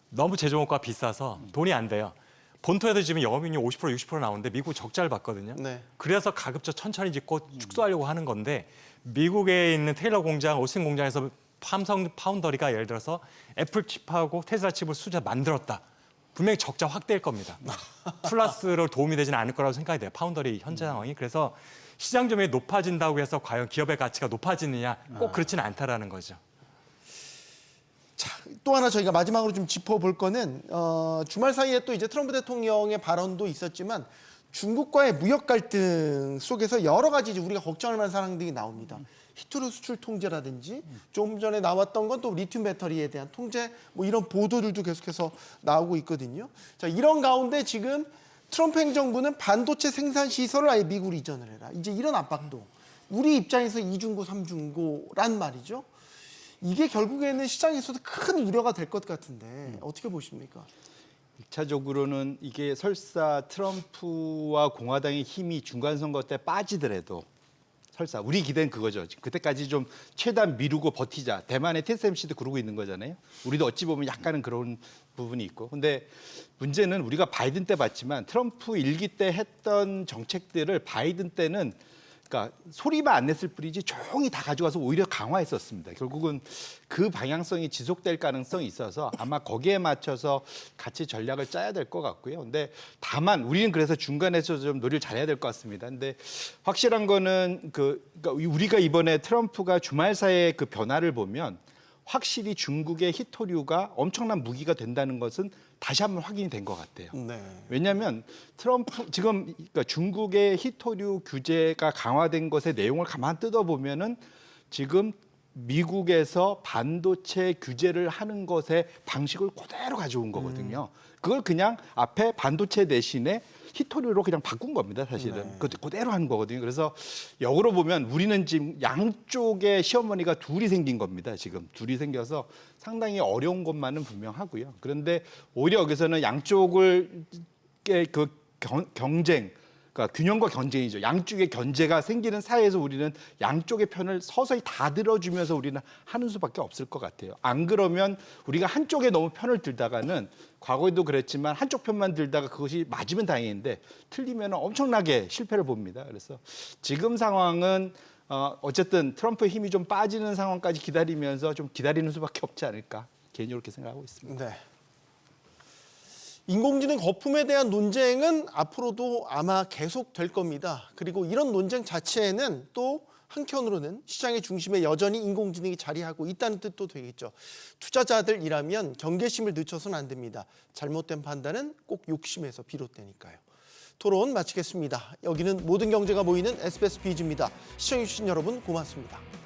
너무 제조업과 비싸서 돈이 안 돼요. 본토에도 지금 영업이익률 50% 60% 나오는데 미국 적자를 봤거든요. 네. 그래서 가급적 천천히 짓고 축소하려고 하는 건데 미국에 있는 테일러 공장, 오스틴 공장에서 삼성 파운더리가 예를 들어서 애플 칩하고 테슬라 칩을 수자 만들었다. 분명히 적자 확대일 겁니다. 플러스로 도움이 되지는 않을 거라고 생각이 돼요. 파운더리 현재 상황이. 그래서 시장 점유율이 높아진다고 해서 과연 기업의 가치가 높아지느냐 꼭 그렇지는 않다라는 거죠. 자, 또 하나 저희가 마지막으로 좀 짚어볼 거는 주말 사이에 또 이제 트럼프 대통령의 발언도 있었지만 중국과의 무역 갈등 속에서 여러 가지 이제 우리가 걱정할 만한 사항들이 나옵니다. 히토류 수출 통제라든지 좀 전에 나왔던 건 또 리튬 배터리에 대한 통제 뭐 이런 보도들도 계속해서 나오고 있거든요. 자, 이런 가운데 지금 트럼프 행정부는 반도체 생산 시설을 아예 미국으로 이전을 해라. 이제 이런 압박도 우리 입장에서 2중고, 3중고란 말이죠. 이게 결국에는 시장에서도 큰 우려가 될 것 같은데 어떻게 보십니까? 1차적으로는 이게 설사 트럼프와 공화당의 힘이 중간 선거 때 빠지더라도 설사 우리 기대는 그거죠. 그때까지 좀 최대한 미루고 버티자. 대만의 TSMC도 그러고 있는 거잖아요. 우리도 어찌 보면 약간은 그런 부분이 있고. 근데 문제는 우리가 바이든 때 봤지만 트럼프 일기 때 했던 정책들을 바이든 때는 그러니까 소리만 안 냈을 뿐이지 조용히 다 가져가서 오히려 강화했었습니다. 결국은 그 방향성이 지속될 가능성이 있어서 아마 거기에 맞춰서 같이 전략을 짜야 될 것 같고요. 근데 다만 우리는 그래서 중간에서 좀 논의를 잘해야 될 것 같습니다. 근데 확실한 거는 그러니까 우리가 이번에 트럼프가 주말 사이에 그 변화를 보면 확실히 중국의 히토류가 엄청난 무기가 된다는 것은 다시 한번 확인이 된 것 같아요. 네. 왜냐하면 트럼프 지금 그러니까 중국의 히토류 규제가 강화된 것의 내용을 가만 뜯어 보면은 지금 미국에서 반도체 규제를 하는 것의 방식을 그대로 가져온 거거든요. 그걸 그냥 앞에 반도체 대신에 히토리로 그냥 바꾼 겁니다, 사실은. 그대로 한 거거든요. 그래서 역으로 보면 우리는 지금 양쪽에 시어머니가 둘이 생긴 겁니다, 지금. 둘이 생겨서 상당히 어려운 것만은 분명하고요. 그런데 오히려 여기서는 양쪽을 그 경쟁, 그러니까 균형과 경쟁이죠. 양쪽의 견제가 생기는 사이에서 우리는 양쪽의 편을 서서히 다 들어주면서 우리는 하는 수밖에 없을 것 같아요. 안 그러면 우리가 한쪽에 너무 편을 들다가는 과거에도 그랬지만 한쪽 편만 들다가 그것이 맞으면 다행인데 틀리면 엄청나게 실패를 봅니다. 그래서 지금 상황은 어쨌든 트럼프의 힘이 좀 빠지는 상황까지 기다리면서 좀 기다리는 수밖에 없지 않을까 개인적으로 그렇게 생각하고 있습니다. 네. 인공지능 거품에 대한 논쟁은 앞으로도 아마 계속 될 겁니다. 그리고 이런 논쟁 자체에는 또 한편으로는 시장의 중심에 여전히 인공지능이 자리하고 있다는 뜻도 되겠죠. 투자자들이라면 경계심을 늦춰서는 안 됩니다. 잘못된 판단은 꼭 욕심에서 비롯되니까요. 토론 마치겠습니다. 여기는 모든 경제가 모이는 SBS 비즈입니다. 시청해주신 여러분 고맙습니다.